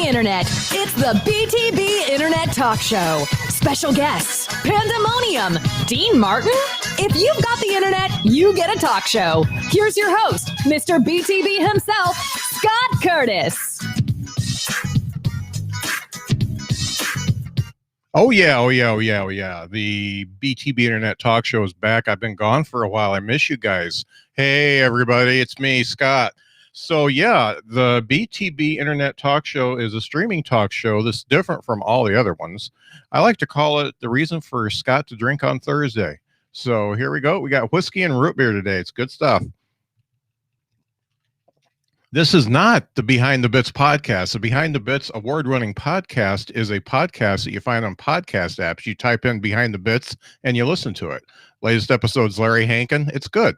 the internet. It's the BTB Internet Talk Show. Special guests, Pandemonium, Dean Martin. If you've got the internet, you get a talk show. Here's your host, Mr. BTB himself, Scott Curtis. Oh yeah. The BTB Internet Talk Show is back. I've been gone for a while. I miss you guys. Hey, everybody. It's me, Scott. So yeah, the BTB Internet Talk Show is a streaming talk show that's different from all the other ones. I like to call it the reason for Scott to drink on Thursday. So here we go. We got whiskey and root beer today. It's good stuff. This is not the Behind the Bits podcast. The Behind the Bits award-winning podcast is a podcast that you find on podcast apps. You type in Behind the Bits and you listen to it. Latest episode's Larry Hankin. It's good.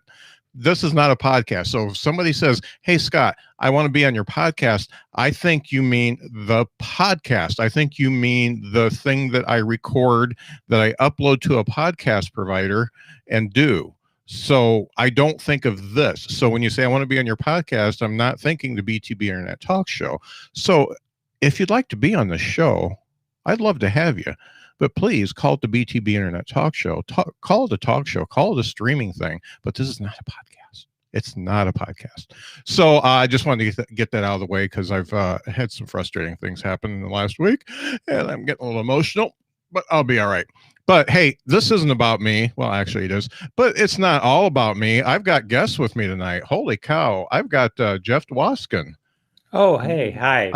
This is not a podcast. So if somebody says, hey, Scott, I want to be on your podcast, I think you mean the podcast. I think you mean the thing that I record, that I upload to a podcast provider and do. So I don't think of this. So when you say I want to be on your podcast, I'm not thinking the BTB Internet Talk Show. So if you'd like to be on the show, I'd love to have you. But please call it the BTB Internet Talk Show. Call it a talk show. Call it a streaming thing. But this is not a podcast. It's not a podcast. So I just wanted to get that out of the way because I've had some frustrating things happen in the last week. And I'm getting a little emotional. But I'll be all right. But hey, this isn't about me. Well, actually it is, but it's not all about me. I've got guests with me tonight. Holy cow. I've got Jeff Dwoskin. Oh, hey. Hi.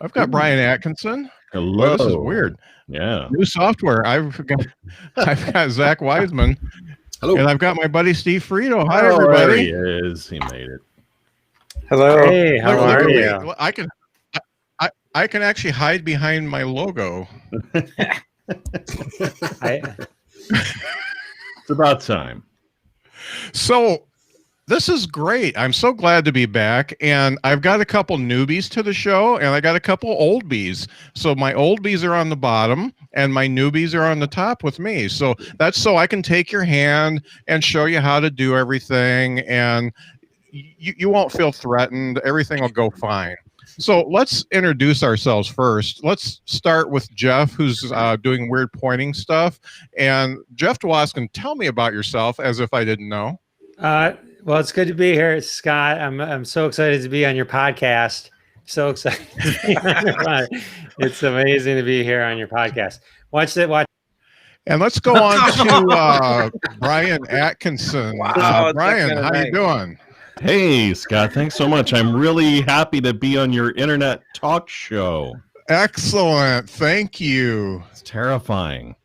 I've got Brian Atkinson. Hello. Well, this is weird. Yeah. New software. I've got Zack Wiseman. Hello. And I've got my buddy Steve Freeto. Hi, Oh, everybody. there he is. He made it. Hello. Hey, how Look are at you? me. I can actually hide behind my logo. It's about time. So this is great. I'm so glad to be back. And I've got a couple newbies to the show and I got a couple old bees. So my old bees are on the bottom and my newbies are on the top with me. So that's so I can take your hand and show you how to do everything. And you won't feel threatened. Everything will go fine. So let's introduce ourselves first. Let's start with Jeff, who's doing weird pointing stuff. And Jeff Dwoskin, tell me about yourself as if I didn't know. Well, it's good to be here, Scott. I'm so excited to be on your podcast. So excited to be on your podcast. It's amazing to be here on your podcast. Watch. And let's go on to Brian Atkinson. Wow, Brian, how you doing? Hey, Scott. Thanks so much. I'm really happy to be on your internet talk show. Excellent. Thank you. It's terrifying.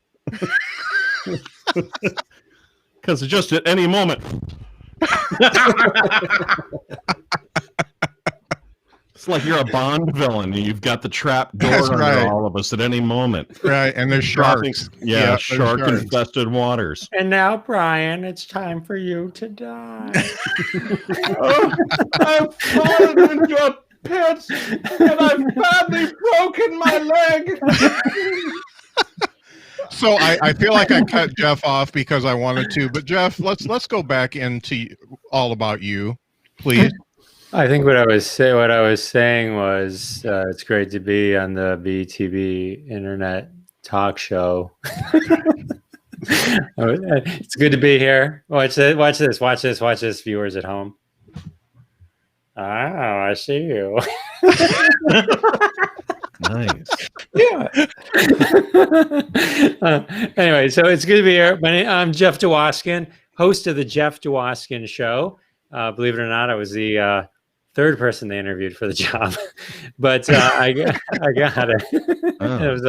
Because just at any moment. It's like you're a Bond villain and you've got the trap door under all of us at any moment. Right, and there's sharks. Shark-infested waters. And now, Brian, it's time for you to die. I've fallen into a pit and I've badly broken my leg. So I feel like I cut Jeff off because I wanted to, but Jeff, let's go back into all about you, please. I think what I was saying was it's great to be on the BTB Internet Talk Show. It's good to be here. Watch this, viewers at home. Oh, I see you. Nice. Yeah. Anyway, so it's good to be here. I'm Jeff Dwoskin, host of the Jeff Dwoskin Show. Believe it or not, I was the third person they interviewed for the job, but I got it. I was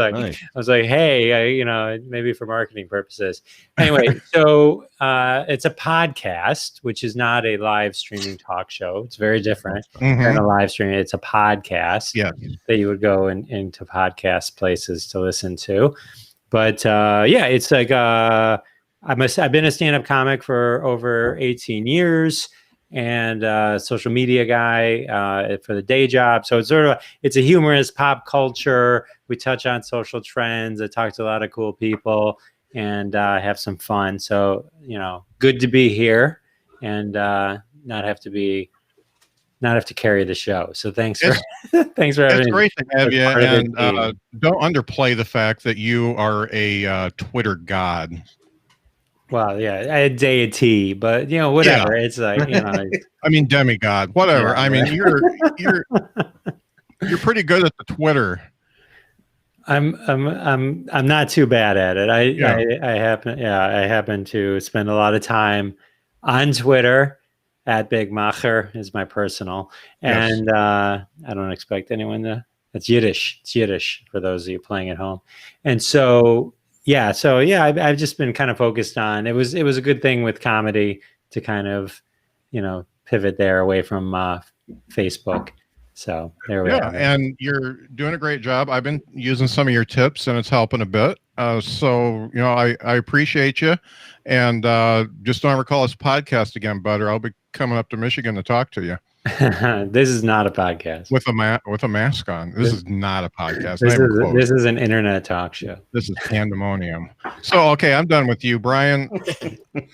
like, hey, maybe for marketing purposes. Anyway, so it's a podcast, which is not a live streaming talk show. It's very different than a live stream. It's a podcast that you would go into podcast places to listen to. But it's like I've been a stand-up comic for over 18 years. And social media guy for the day job. So it's a humorous pop culture. We touch on social trends. I talk to a lot of cool people and have some fun. So, good to be here and not have to be not have to carry the show. So thanks for thanks for having me. It's great to have you, and don't underplay the fact that you are a Twitter god. Well, yeah, a deity, but whatever. Yeah. It's like I mean, demigod, whatever. Yeah, I mean, you're pretty good at the Twitter. I'm not too bad at it. I happen to spend a lot of time on Twitter at Big Macher is my personal, and yes. I don't expect anyone to. It's Yiddish. It's Yiddish for those of you playing at home, and so. I've just been kind of focused on it was a good thing with comedy to kind of, pivot there away from Facebook. So there we are. And you're doing a great job. I've been using some of your tips and it's helping a bit. So I appreciate you. And just don't ever call us podcast again, Butter. I'll be coming up to Michigan to talk to you. This is not a podcast with a mask on. This is not a podcast. This is an internet talk show. This is pandemonium. So okay, I'm done with you, Brian.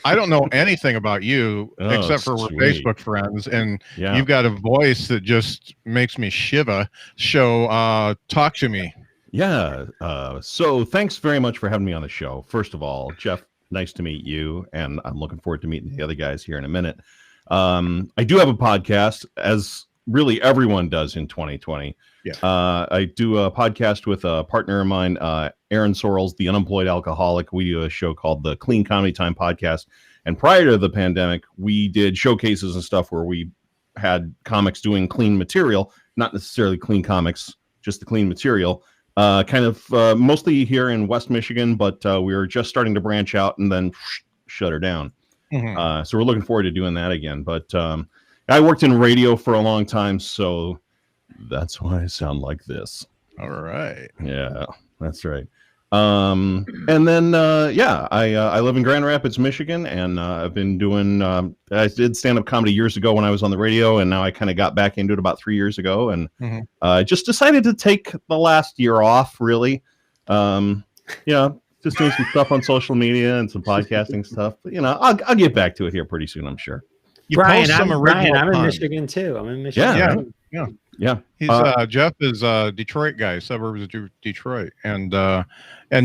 I don't know anything about you except for we're Facebook friends, and you've got a voice that just makes me shiver. So talk to me. Yeah. So thanks very much for having me on the show. First of all, Jeff, nice to meet you, and I'm looking forward to meeting the other guys here in a minute. I do have a podcast, as really everyone does in 2020. Yeah. I do a podcast with a partner of mine, Aaron Sorrells, the Unemployed Alcoholic. We do a show called the Clean Comedy Time Podcast. And prior to the pandemic, we did showcases and stuff where we had comics doing clean material, not necessarily clean comics, just the clean material, mostly here in West Michigan, but we were just starting to branch out and then shut her down. Mm-hmm. So we're looking forward to doing that again. But I worked in radio for a long time, so that's why I sound like this. All right. Yeah, that's right. And then, I live in Grand Rapids, Michigan, and I've been doing, I did stand-up comedy years ago when I was on the radio, and now I kind of got back into it about 3 years ago, and just decided to take the last year off, really. Just doing some stuff on social media and some podcasting stuff. But, I'll get back to it here pretty soon, I'm sure. Brian, I'm in Michigan too. I'm in Michigan. Yeah. He's Jeff is a Detroit guy, suburbs of Detroit, and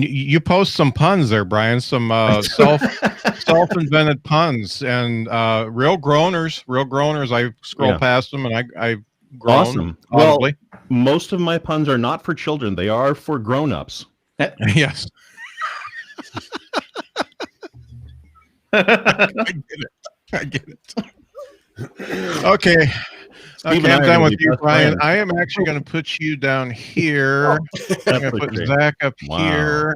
you post some puns there, Brian. Some self-invented puns and real groaners. I scroll past them and I groan. Awesome. Audibly. Well, most of my puns are not for children; they are for grown-ups. Yes. I get it. Okay. I'm done with you, Brian. I am actually going to put you down here. I'm going to put Zach up here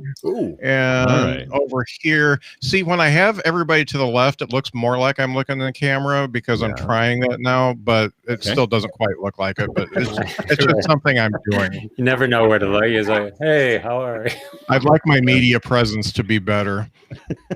and over here. See, when I have everybody to the left, it looks more like I'm looking in the camera because I'm trying that now, but it still doesn't quite look like it. But it's just something I'm doing. You never know where to look. It's like, hey, how are you? I'd like my media presence to be better.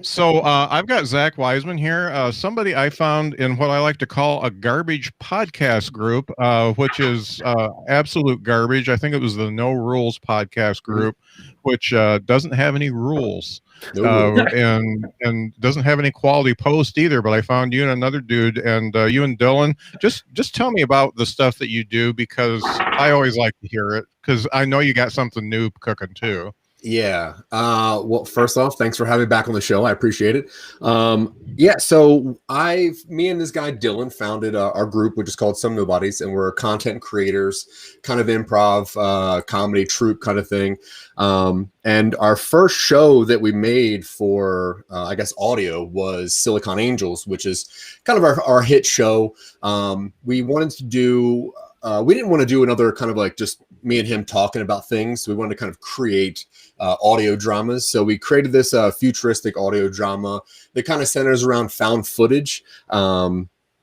So I've got Zack Wiseman here, somebody I found in what I like to call a garbage podcast group, which is absolute garbage. I think it was the No Rules podcast group, which doesn't have any rules and doesn't have any quality post either. But I found you and another dude, and you and Dylan. Just tell me about the stuff that you do, because I always like to hear it, because I know you got something new cooking too. Yeah. Well, first off, thanks for having me back on the show. I appreciate it. So me and this guy Dylan founded our group, which is called Some Nobodies, and we're content creators, kind of improv, comedy troupe kind of thing. And our first show that we made for, audio was Silicon Angels, which is kind of our hit show. We wanted to do. We didn't want to do another kind of like just me and him talking about things. We wanted to kind of create audio dramas. So we created this futuristic audio drama that kind of centers around found footage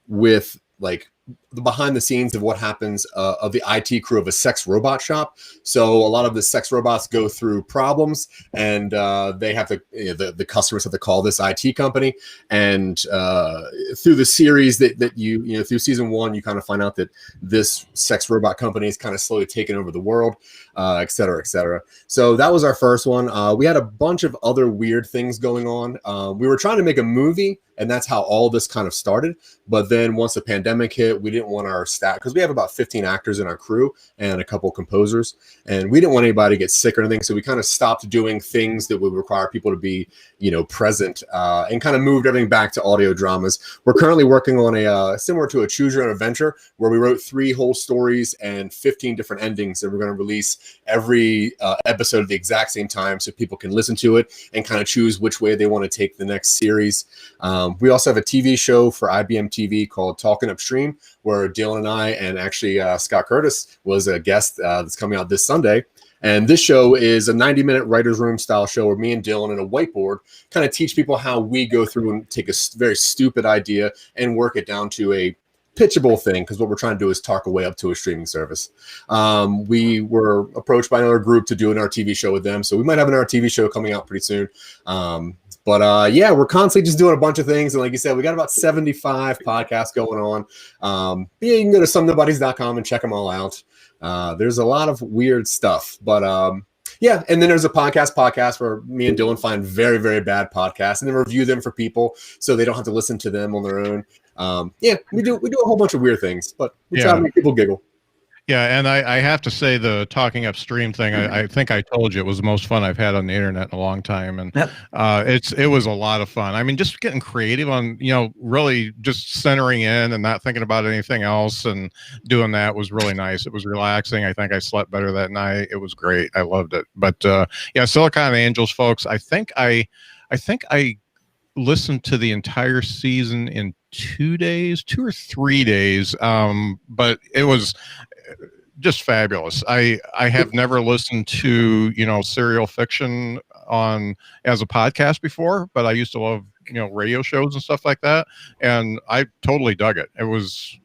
with like the behind the scenes of what happens of the IT crew of a sex robot shop. So a lot of the sex robots go through problems, and they have to, the customers have to call this IT company. And through the series that you through season 1, you kind of find out that this sex robot company is kind of slowly taking over the world, et cetera, et cetera. So that was our first one. We had a bunch of other weird things going on. We were trying to make a movie, and that's how all this kind of started. But then once the pandemic hit, we didn't didn't want our staff, because we have about 15 actors in our crew and a couple composers, and we didn't want anybody to get sick or anything. So we kind of stopped doing things that would require people to be, present, and kind of moved everything back to audio dramas. We're currently working on a similar to a Choose Your Own Adventure, where we wrote 3 whole stories and 15 different endings, and we're going to release every episode at the exact same time so people can listen to it and kind of choose which way they want to take the next series. We also have a TV show for IBM TV called Talking Upstream, where Dylan and I, and actually Scott Curtis was a guest that's coming out this Sunday. And this show is a 90-minute writer's room style show where me and Dylan and a whiteboard kind of teach people how we go through and take a very stupid idea and work it down to a pitchable thing, because what we're trying to do is talk a way up to a streaming service. We were approached by another group to do an RTV show with them, so we might have an RTV show coming out pretty soon. But we're constantly just doing a bunch of things, and like you said, we got about 75 podcasts going on. You can go to somenobodies.com and check them all out. There's a lot of weird stuff, but and then there's a podcast where me and Dylan find very, very bad podcasts and then review them for people so they don't have to listen to them on their own. We do a whole bunch of weird things, but we try to make people giggle. Yeah, and I have to say the Talking Upstream thing, I think I told you it was the most fun I've had on the internet in a long time, and it was a lot of fun. I mean, just getting creative on, really just centering in and not thinking about anything else, and doing that was really nice. It was relaxing. I think I slept better that night. It was great. I loved it. But Silicon Angels, folks, I think I listened to the entire season in 2 or 3 days, but it was just fabulous. I have never listened to serial fiction as a podcast before, but I used to love radio shows and stuff like that, and I totally dug it. It was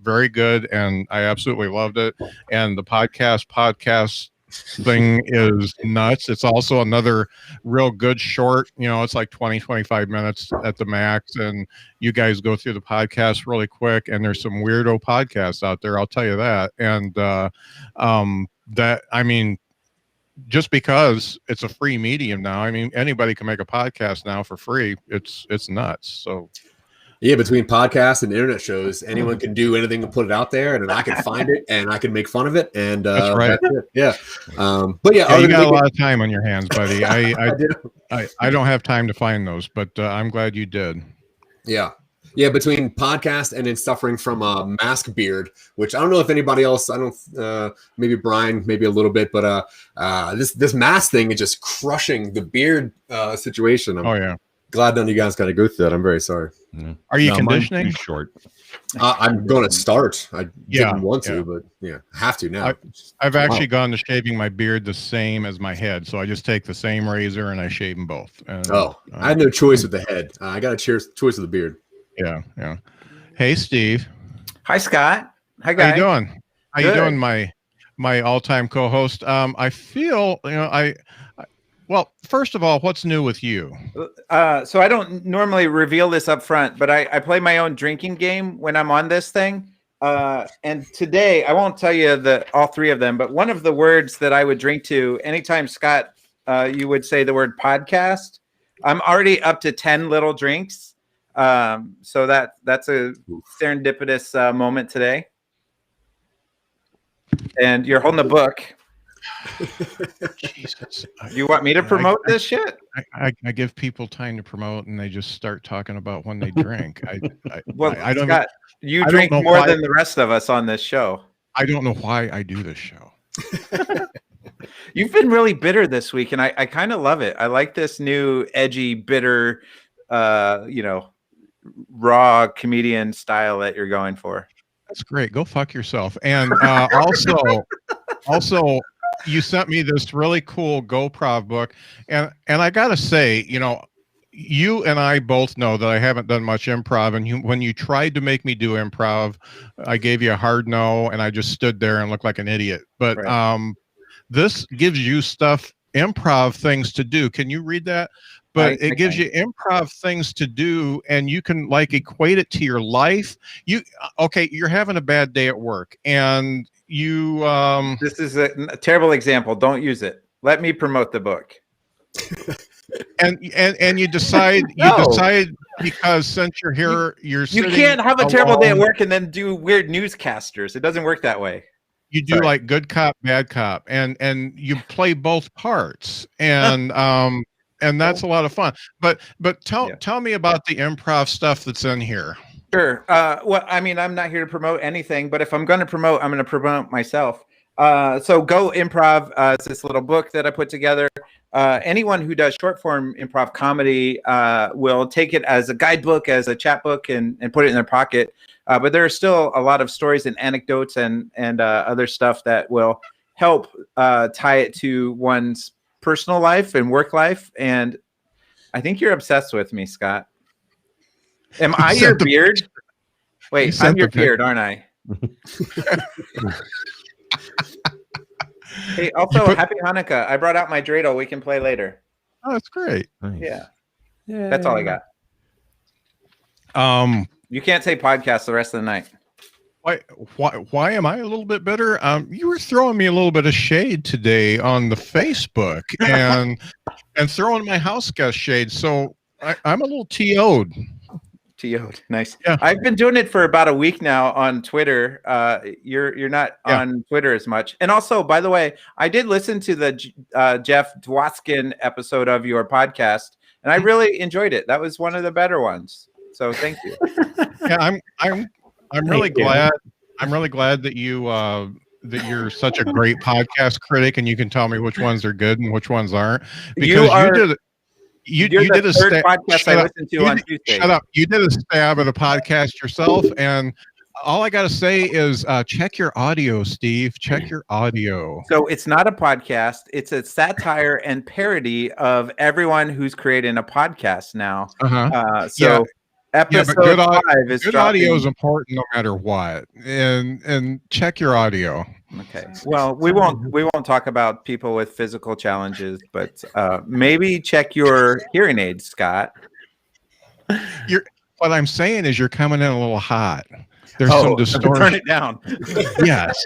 very good, and I absolutely loved it. And the podcast thing is nuts. It's also another real good short, it's like 20-25 minutes at the max, and you guys go through the podcast really quick, and there's some weirdo podcasts out there, I'll tell you that. And just because it's a free medium now, anybody can make a podcast now for free. It's nuts. So yeah, between podcasts and internet shows, anyone can do anything and put it out there, and then I can find it and I can make fun of it. And that's right. That's it. Yeah. You got a lot of time on your hands, buddy. I don't have time to find those, but I'm glad you did. Yeah. Yeah, between podcast and then suffering from a mask beard, which I don't know if anybody else, maybe Brian, maybe a little bit, but this mask thing is just crushing the beard situation. Glad none of you guys got to go through that. I'm very sorry. Yeah. Are you conditioning? Short. I'm going to start. I didn't want to, but I have to now. I've actually gone to shaving my beard the same as my head, so I just take the same razor and I shave them both. And, I had no choice with the head. I got a choice with the beard. Yeah. Hey, Steve. Hi, Scott. Hi, guys. How you doing? How you doing, my all-time co-host? I feel well, first of all, what's new with you? So I don't normally reveal this up front, but I play my own drinking game when I'm on this thing. And today, I won't tell you all 3 of them, but one of the words that I would drink to anytime, Scott, you would say the word podcast, I'm already up to 10 little drinks. So that's a serendipitous moment today. And you're holding a book. Jesus. You want me to promote this shit? I give people time to promote, and they just start talking about when they drink. I don't. Scott, you drink more than the rest of us on this show. I don't know why I do this show. You've been really bitter this week, and I kind of love it. I like this new edgy, bitter, raw comedian style that you're going for. That's great. Go fuck yourself. And also, you sent me this really cool GoProv book, and I gotta say, you and I both know that I haven't done much improv, and when you tried to make me do improv, I gave you a hard no, and I just stood there and looked like an idiot. But this gives you improv things to do. Can you read that? But it gives you improv things to do, and you can equate it to your life. You're having a bad day at work, and you this is a terrible example. Don't use it. Let me promote the book. and you decide because since you're here, you can't have a terrible day at work and then do weird newscasters. It doesn't work that way. You do like good cop, bad cop, and you play both parts, and that's a lot of fun. But tell me about the improv stuff that's in here. Sure. Well, I mean, I'm not here to promote anything, but if I'm going to promote, I'm going to promote myself. So Go Improv is this little book that I put together. Anyone who does short form improv comedy will take it as a guidebook, as a chapbook, and put it in their pocket. But there are still a lot of stories and anecdotes and other stuff that will help tie it to one's personal life and work life. And I think you're obsessed with me, Scott. Am I your beard? Wait, I'm your beard, aren't I? Hey, also, happy Hanukkah. I brought out my dreidel. We can play later. Oh, that's great. Nice. Yeah. That's all I got. You can't say podcast the rest of the night. Why am I a little bit bitter? You were throwing me a little bit of shade today on the Facebook and throwing my house guest shade. So I'm a little TO'd. TO'd. Nice. Yeah. I've been doing it for about a week now on Twitter. You're not on Twitter as much. And also, by the way, I did listen to the Jeff Dwoskin episode of your podcast, and I really enjoyed it. That was one of the better ones. So thank you. Yeah, I'm really glad. I'm really glad that you're such a great podcast critic, and you can tell me which ones are good and which ones aren't. Because you did a third podcast I listened to on Tuesday. Shut up! You did a stab at a podcast yourself, and all I got to say is check your audio, Steve. Check your audio. So it's not a podcast; it's a satire and parody of everyone who's creating a podcast now. Episode 5 is good audio is important no matter what, and check your audio. Okay. Well, we won't talk about people with physical challenges, but maybe check your hearing aids, Scott. What I'm saying is you're coming in a little hot. There's some distortion. Turn it down. Yes,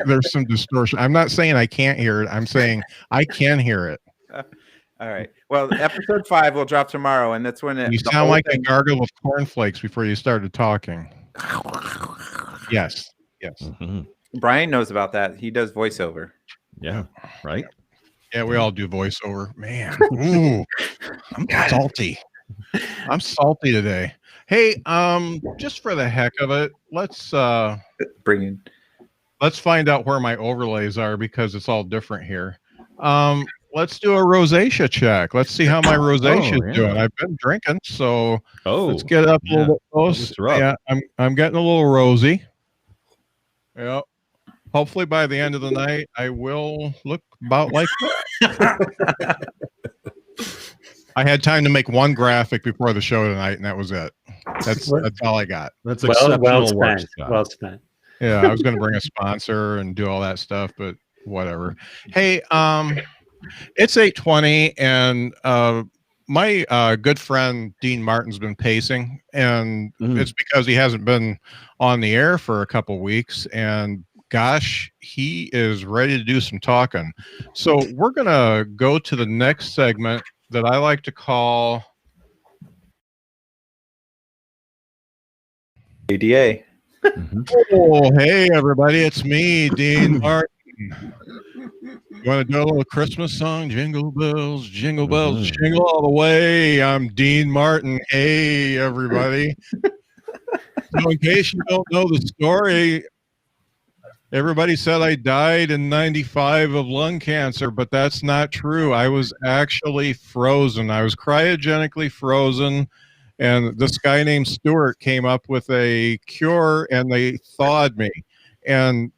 there's some distortion. I'm not saying I can't hear it. I'm saying I can hear it. All right. Well, episode 5 will drop tomorrow, and that's when you sound like a gargle of cornflakes before you started talking. Yes. Mm-hmm. Brian knows about that. He does voiceover. Yeah. Right. Yeah, we all do voiceover. Man, ooh, I'm salty. I'm salty today. Hey, just for the heck of it, let's find out where my overlays are because it's all different here. Let's do a rosacea check. Let's see how my rosacea is doing. I've been drinking, so let's get up a little bit close. Yeah, I'm getting a little rosy. Yep. Hopefully by the end of the night, I will look about like that. I had time to make one graphic before the show tonight, and that was it. That's all I got. That's exceptional work. Well spent. Yeah, I was going to bring a sponsor and do all that stuff, but whatever. Hey, it's 8:20, and my good friend Dean Martin's been pacing, and it's because he hasn't been on the air for a couple weeks, and gosh, he is ready to do some talking. So we're going to go to the next segment that I like to call ADA. Oh, hey, everybody. It's me, Dean Martin. You want to do a little Christmas song? Jingle bells, jingle all the way. I'm Dean Martin. Hey, everybody. So in case you don't know the story, everybody said I died in 95 of lung cancer, but that's not true. I was actually frozen. I was cryogenically frozen, and this guy named Stewart came up with a cure, and they thawed me. And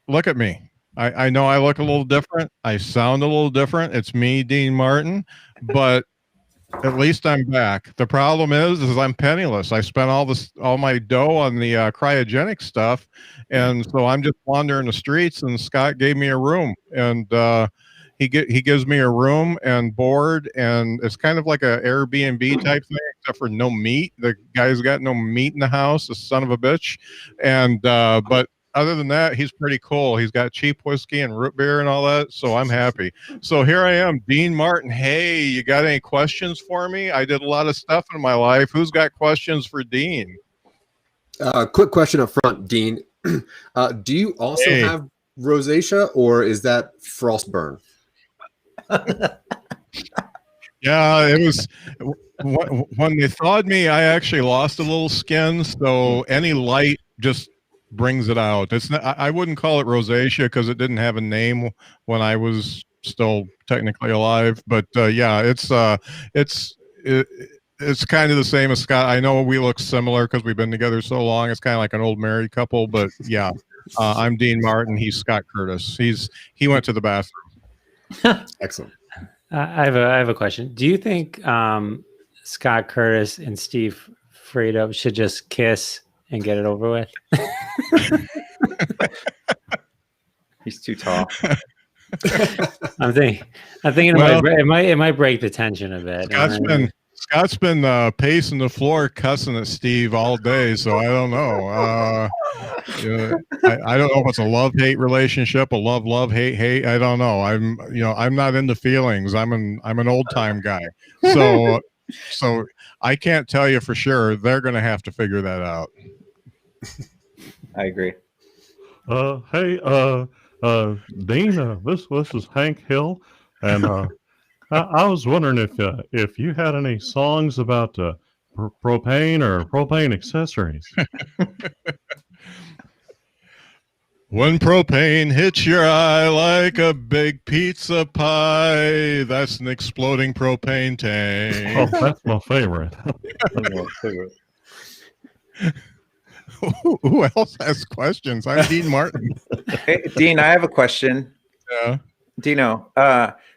look at me. I know I look a little different. I sound a little different. It's me, Dean Martin, but at least I'm back. The problem is I'm penniless. I spent all my dough on the cryogenic stuff, and so I'm just wandering the streets. And Scott gave me a room, and he gives me a room and board, and it's kind of like a Airbnb type thing, except for no meat. The guy's got no meat in the house, the son of a bitch, and but other than that, he's pretty cool. He's got cheap whiskey and root beer and all that, so I'm happy. So here I am, Dean Martin. Hey, you got any questions for me? I did a lot of stuff in my life. Who's got questions for Dean? Quick question up front, Dean. Do you also have rosacea, or is that frostburn? Yeah, it was when they thawed me, I actually lost a little skin, so any light just brings it out. It's not, I wouldn't call it rosacea because it didn't have a name when I was still technically alive, but yeah, it's kind of the same as Scott. I know we look similar because we've been together so long. It's kind of like an old married couple, but yeah. I'm Dean Martin. He's Scott Curtis. He went to the bathroom. Excellent. I have a question. Do you think Scott Curtis and Steve Freeto should just kiss and get it over with? He's too tall. I'm thinking it might break the tension a bit. Scott's been pacing the floor, cussing at Steve all day, so I don't know. I don't know if it's a love-hate relationship, a love-hate. I don't know. I'm not into feelings. I'm an old-time guy, so I can't tell you for sure. They're going to have to figure that out. I agree. Hey, Dean, this is Hank Hill, and I was wondering if you had any songs about propane or propane accessories. When propane hits your eye like a big pizza pie, that's an exploding propane tank. Oh, that's my favorite. Who else has questions? I'm Dean Martin. Hey, Dean, I have a question. Yeah. Dino,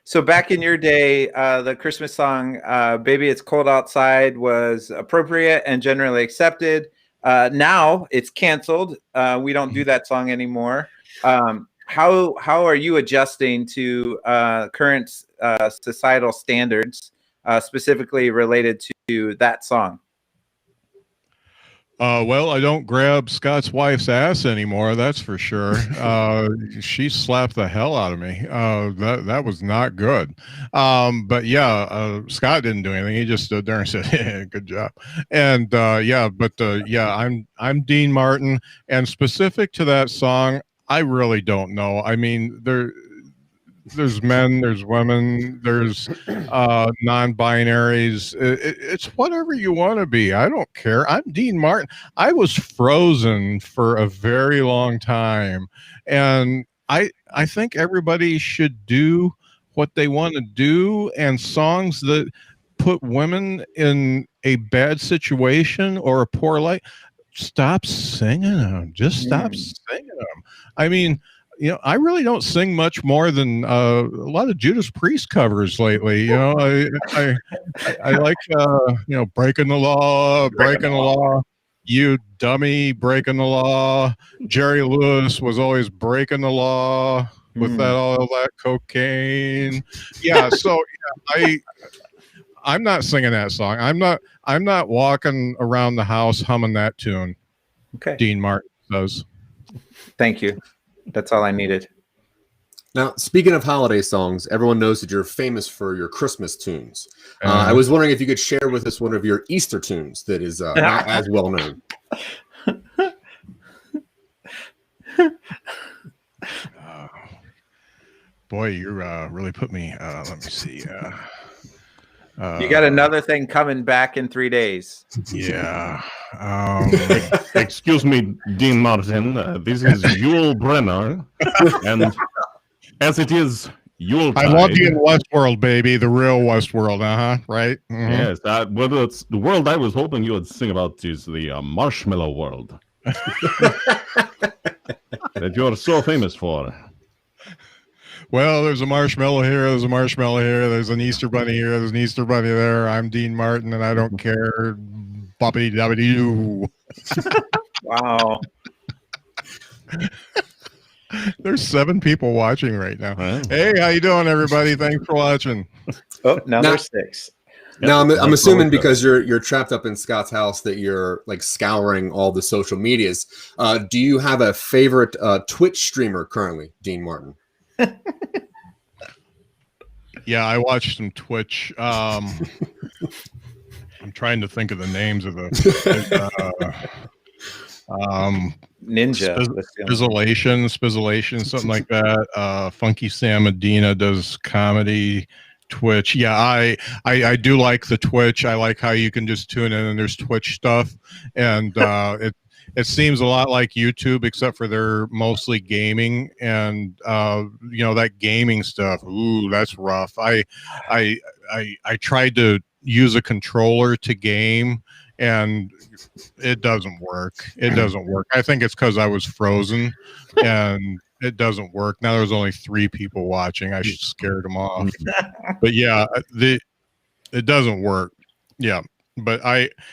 so back in your day, the Christmas song, Baby It's Cold Outside was appropriate and generally accepted. Now it's canceled. We don't do that song anymore. How are you adjusting to current societal standards, specifically related to that song? Well, I don't grab Scott's wife's ass anymore. That's for sure. She slapped the hell out of me. That was not good. But yeah, Scott didn't do anything. He just stood there and said, hey, "Good job." And yeah, I'm Dean Martin, and specific to that song, I really don't know. I mean, there's men, there's women, there's non-binaries. It's whatever you want to be. I don't care. I'm Dean Martin. I was frozen for a very long time, and I think everybody should do what they want to do, and songs that put women in a bad situation or a poor light, stop singing them. Just stop singing them. I mean, I really don't sing much more than a lot of Judas Priest covers lately. I like breaking the law, you dummy, breaking the law. Jerry Lewis was always breaking the law with all that cocaine. Yeah, so I'm not singing that song. I'm not walking around the house humming that tune. Okay, Dean Martin does. Thank you. That's all I needed. Now, speaking of holiday songs, everyone knows that you're famous for your Christmas tunes. I was wondering if you could share with us one of your Easter tunes that is not as well known. Boy, you really put me. Let me see. You got another thing coming back in 3 days. Yeah. Excuse me, Dean Martin. This is Yul Brenner, and as it is Yule I want you in Westworld, baby, the real Westworld. Right. Mm-hmm. Yes. Well, it's the world I was hoping you would sing about is the marshmallow world that you're so famous for. Well, there's a marshmallow here, there's a marshmallow here, there's an Easter bunny here, there's an Easter bunny there. I'm Dean Martin, and I don't care. Boppity-doppity-doo. Wow. There's 7 people watching right now. Wow. Hey, how you doing, everybody? Thanks for watching. Oh, now there's 6. Now I'm Like assuming roller because you're trapped up in Scott's house that you're like scouring all the social medias. Do you have a favorite Twitch streamer currently, Dean Martin? Yeah, I watched some Twitch. I'm trying to think of the names of the Ninja. Spizzolation, something like that. Funky Sam Medina does comedy. Twitch. Yeah, I do like the Twitch. I like how you can just tune in and there's Twitch stuff, and it seems a lot like YouTube, except for they're mostly gaming, and that gaming stuff. Ooh, that's rough. I tried to use a controller to game, and it doesn't work. I think it's because I was frozen, and it doesn't work. Now there's only 3 people watching. I scared them off. But yeah, it doesn't work. Yeah. But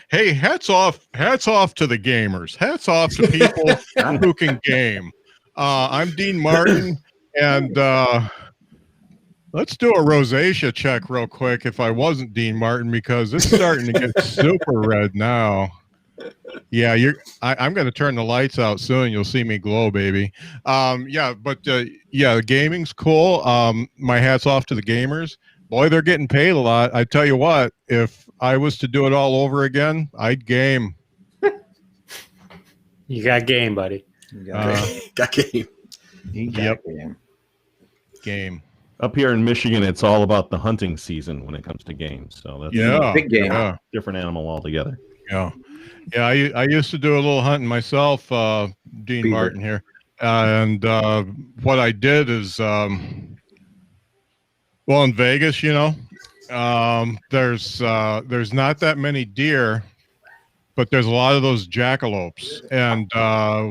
hats off to the gamers. Hats off to people who can game. I'm Dean Martin, and let's do a rosacea check real quick if I wasn't Dean Martin, because it's starting to get super red now. Yeah, I'm going to turn the lights out soon. You'll see me glow, baby. The gaming's cool. My hat's off to the gamers. Boy, they're getting paid a lot. I tell you what, if I was to do it all over again, I'd game. You got game, buddy. Got game. Game. Up here in Michigan, it's all about the hunting season when it comes to games. So that's big game. Yeah. Different animal altogether. Yeah. Yeah, I used to do a little hunting myself, Dean Beaver. Martin here. And what I did is, in Vegas, there's not that many deer, but there's a lot of those jackalopes. And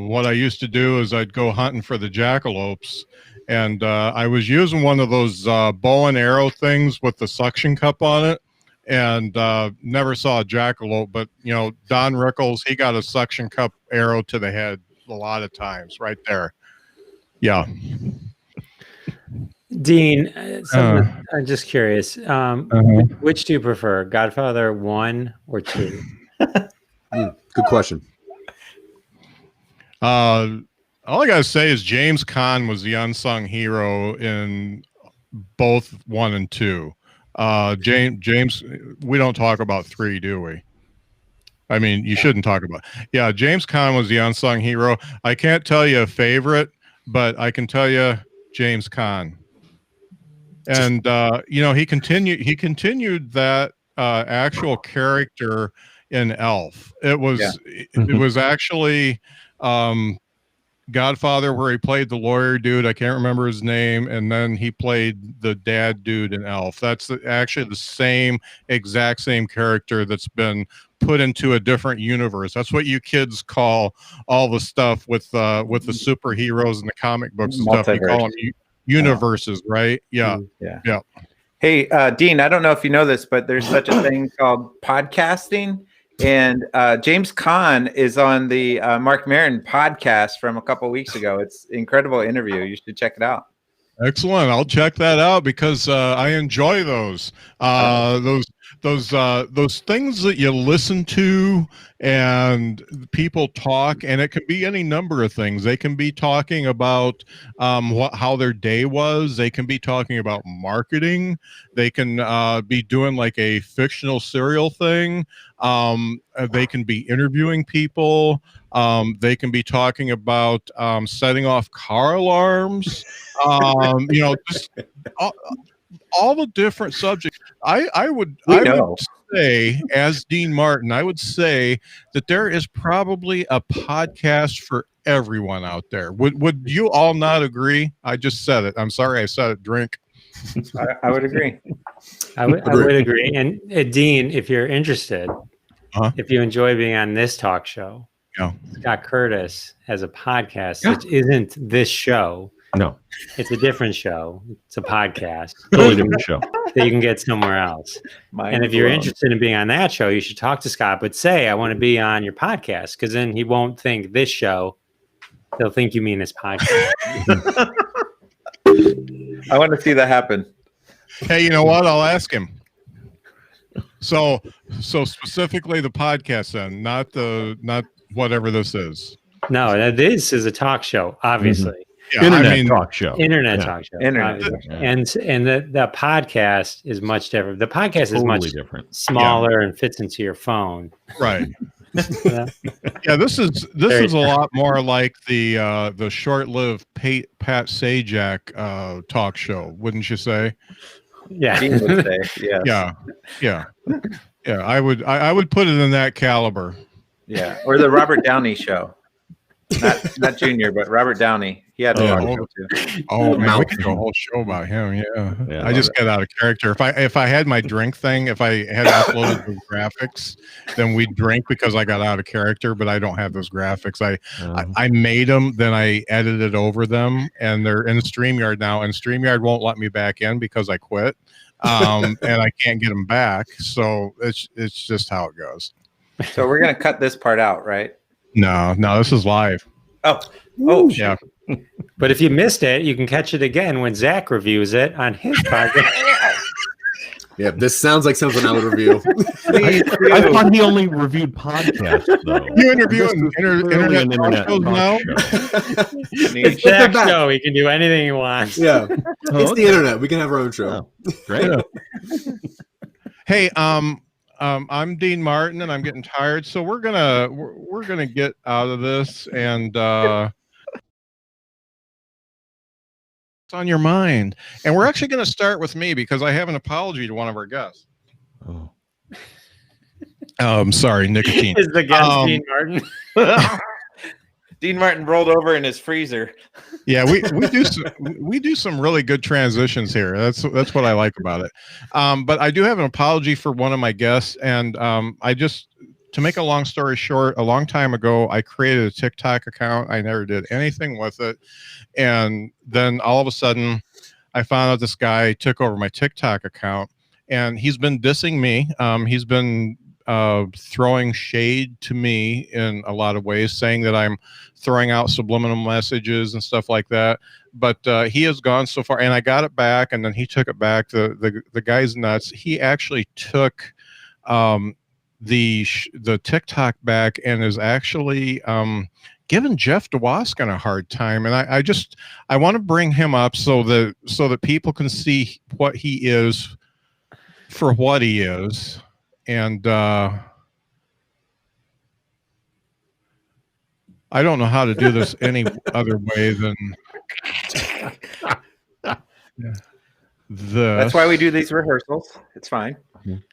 what I used to do is I'd go hunting for the jackalopes. And I was using one of those bow and arrow things with the suction cup on it. And never saw a jackalope, but Don Rickles, he got a suction cup arrow to the head a lot of times right there. Yeah. Dean, I'm just curious. Which do you prefer, Godfather 1 or 2? Good question. All I gotta say is James Caan was the unsung hero in both 1 and 2. James, we don't talk about 3, do we? I mean, you shouldn't talk about. Yeah, James Caan was the unsung hero. I can't tell you a favorite, but I can tell you James Caan. And he continued that actual character in Elf. It was actually Godfather, where he played the lawyer dude. I can't remember his name. And then he played the dad dude in Elf. That's actually the exact same character that's been put into a different universe. That's what you kids call all the stuff with the superheroes and the comic books and stuff. You call them universes, right? Yeah. Yeah. Hey, Dean, I don't know if you know this, but there's such a thing called podcasting. And James Caan is on the Mark Maron podcast from a couple of weeks ago. It's an incredible interview. You should check it out. Excellent. I'll check that out because I enjoy those things that you listen to and people talk, and it can be any number of things. They can be talking about how their day was. They can be talking about marketing. They can be doing like a fictional serial thing. They can be interviewing people. They can be talking about setting off car alarms. Just all the different subjects. I would say, as Dean Martin, I would say that there is probably a podcast for everyone out there. Would you all not agree? I just said it. I'm sorry, I said it. Drink. I would agree. I would agree. And Dean, if you're interested, if you enjoy being on this talk show, Scott Curtis has a podcast which isn't this show. No, it's a different show. It's a podcast. Totally different show that you can get somewhere else. And if you're interested in being on that show, you should talk to Scott, but say, I want to be on your podcast, because then he won't think this show. He'll think you mean his podcast. I want to see that happen. Hey, you know what? I'll ask him. So specifically the podcast then, not whatever this is. No, this is a talk show, obviously. Yeah, Internet talk show. Internet Yeah. talk show. Internet obviously. talk show. And the podcast is much different. The podcast is much different. smaller and fits into your phone. Right. Yeah. Yeah, this is a lot more like the short-lived Pat Sajak talk show, wouldn't you say? Yeah. Dean would say, yes. Yeah. I would put it in that caliber. Yeah. Or the Robert Downey show. Not Junior, but Robert Downey. He had a talk show too. Oh man, we could do a whole show about him. Yeah, I just got out of character. If I had my drink thing, if I had uploaded the graphics, then we'd drink because I got out of character. But I don't have those graphics. I made them, then I edited over them, and they're in StreamYard now. And StreamYard won't let me back in because I quit, and I can't get them back. So it's just how it goes. So we're gonna cut this part out, right? No, this is live. Oh, Yeah. But if you missed it, you can catch it again when Zach reviews it on his podcast. Yeah, this sounds like something I would review. please I do. thought he only reviewed podcasts, though. You interviewing Clearly an internet talk shows now? show. It's Zach's show. He can do anything he wants. Yeah, it's the internet. We can have our own show. Oh, great. Hey, I'm Dean Martin, and I'm getting tired, so we're gonna get out of this. And what's on your mind? And we're actually gonna start with me because I have an apology to one of our guests. Oh. Sorry, nicotine. Is the guest Dean Martin? Dean Martin rolled over in his freezer. Yeah, we do some really good transitions here. That's what I like about it. But I do have an apology for one of my guests, and to make a long story short, a long time ago, I created a TikTok account. I never did anything with it, and then all of a sudden, I found out this guy took over my TikTok account, and he's been dissing me. He's been throwing shade to me in a lot of ways, saying that I'm throwing out subliminal messages and stuff like that. But he has gone so far, and I got it back, and then he took it back. The guy's nuts. He actually took the TikTok back and is actually giving Jeff Dwoskin a hard time. And I want to bring him up so that people can see what he is for what he is. And I don't know how to do this any other way than this. That's why we do these rehearsals. It's fine.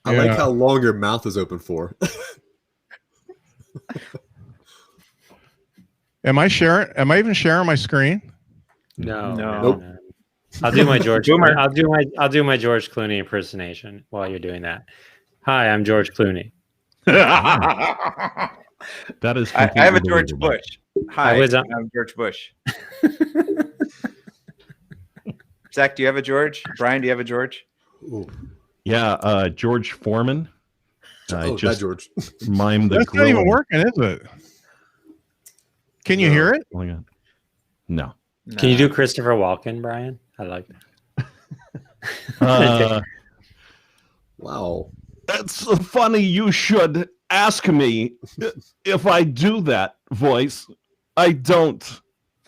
I like how long your mouth is open for. Am I even sharing my screen? No. Nope. I'll do my George. Boomer. I'll do my George Clooney impersonation while you're doing that. Hi, I'm George Clooney. That is. I have a completely George believable. Bush. Hi, I was, I'm George Bush. Zach, do you have a George? Brian, do you have a George? Yeah, George Foreman. That George. Mime the That's not even grilling. working, is it? Can you hear it? Oh my God. No. Can you do Christopher Walken, Brian? I like Uh, Wow. that's funny. You should ask me if I do that voice. I don't.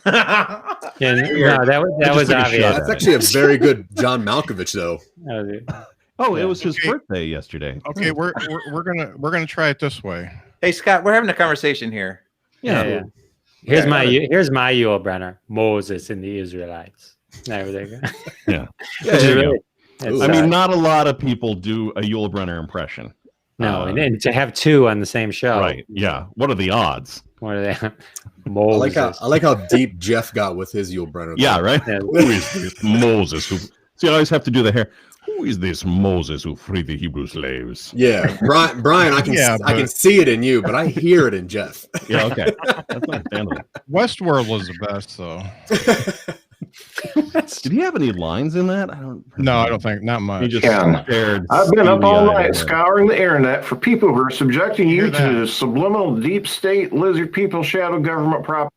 that. No, that was took a obvious. shot. That's actually a very good John Malkovich, though. That was it. Oh, it was his Okay. birthday yesterday. Okay, we're gonna try it this way. Hey, Scott, we're having a conversation here. Yeah. Here's my Yul Brenner, Moses and the Israelites. There we go. Yeah. Which is really, it's, I mean, not a lot of people do a Yul Brenner impression. no, and to have two on the same show, Right. Yeah. What are the odds? What are they? I Moses. like how deep Jeff got with his Yul Brenner. Yeah, right? Yeah. Who is this Moses who see I always have to do the hair. Who is this Moses who freed the Hebrew slaves? Yeah, Brian, I can see it in you, but I hear it in Jeff. Yeah, okay. That's understandable. Westworld was the best, though. Did he have any lines in that? I don't No, I don't think not much. He just Yeah. stared I've been up all steely-eyed night at her. scouring the internet for people who are subjecting you Hear that. to subliminal deep state lizard people shadow government prop.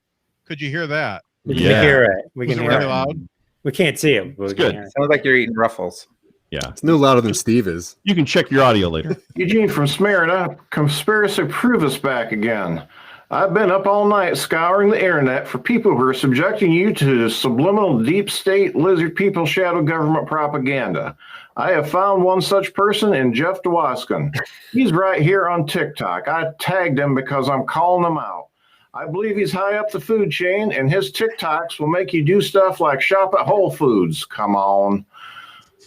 Could you hear that? We can Yeah. hear it. We Was can it hear really it. loud? We can't see it. But It's we can good. hear it. Sounds like you're eating Ruffles. Yeah. It's no louder than Steve is. You can check your audio later. Eugene from Smyrna, Conspiracy Proof is back again. I've been up all night scouring the internet for people who are subjecting you to subliminal deep state lizard people shadow government propaganda. I have found one such person in Jeff Dwoskin. He's right here on TikTok. I tagged him because I'm calling him out. I believe he's high up the food chain, and his TikToks will make you do stuff like shop at Whole Foods. Come on.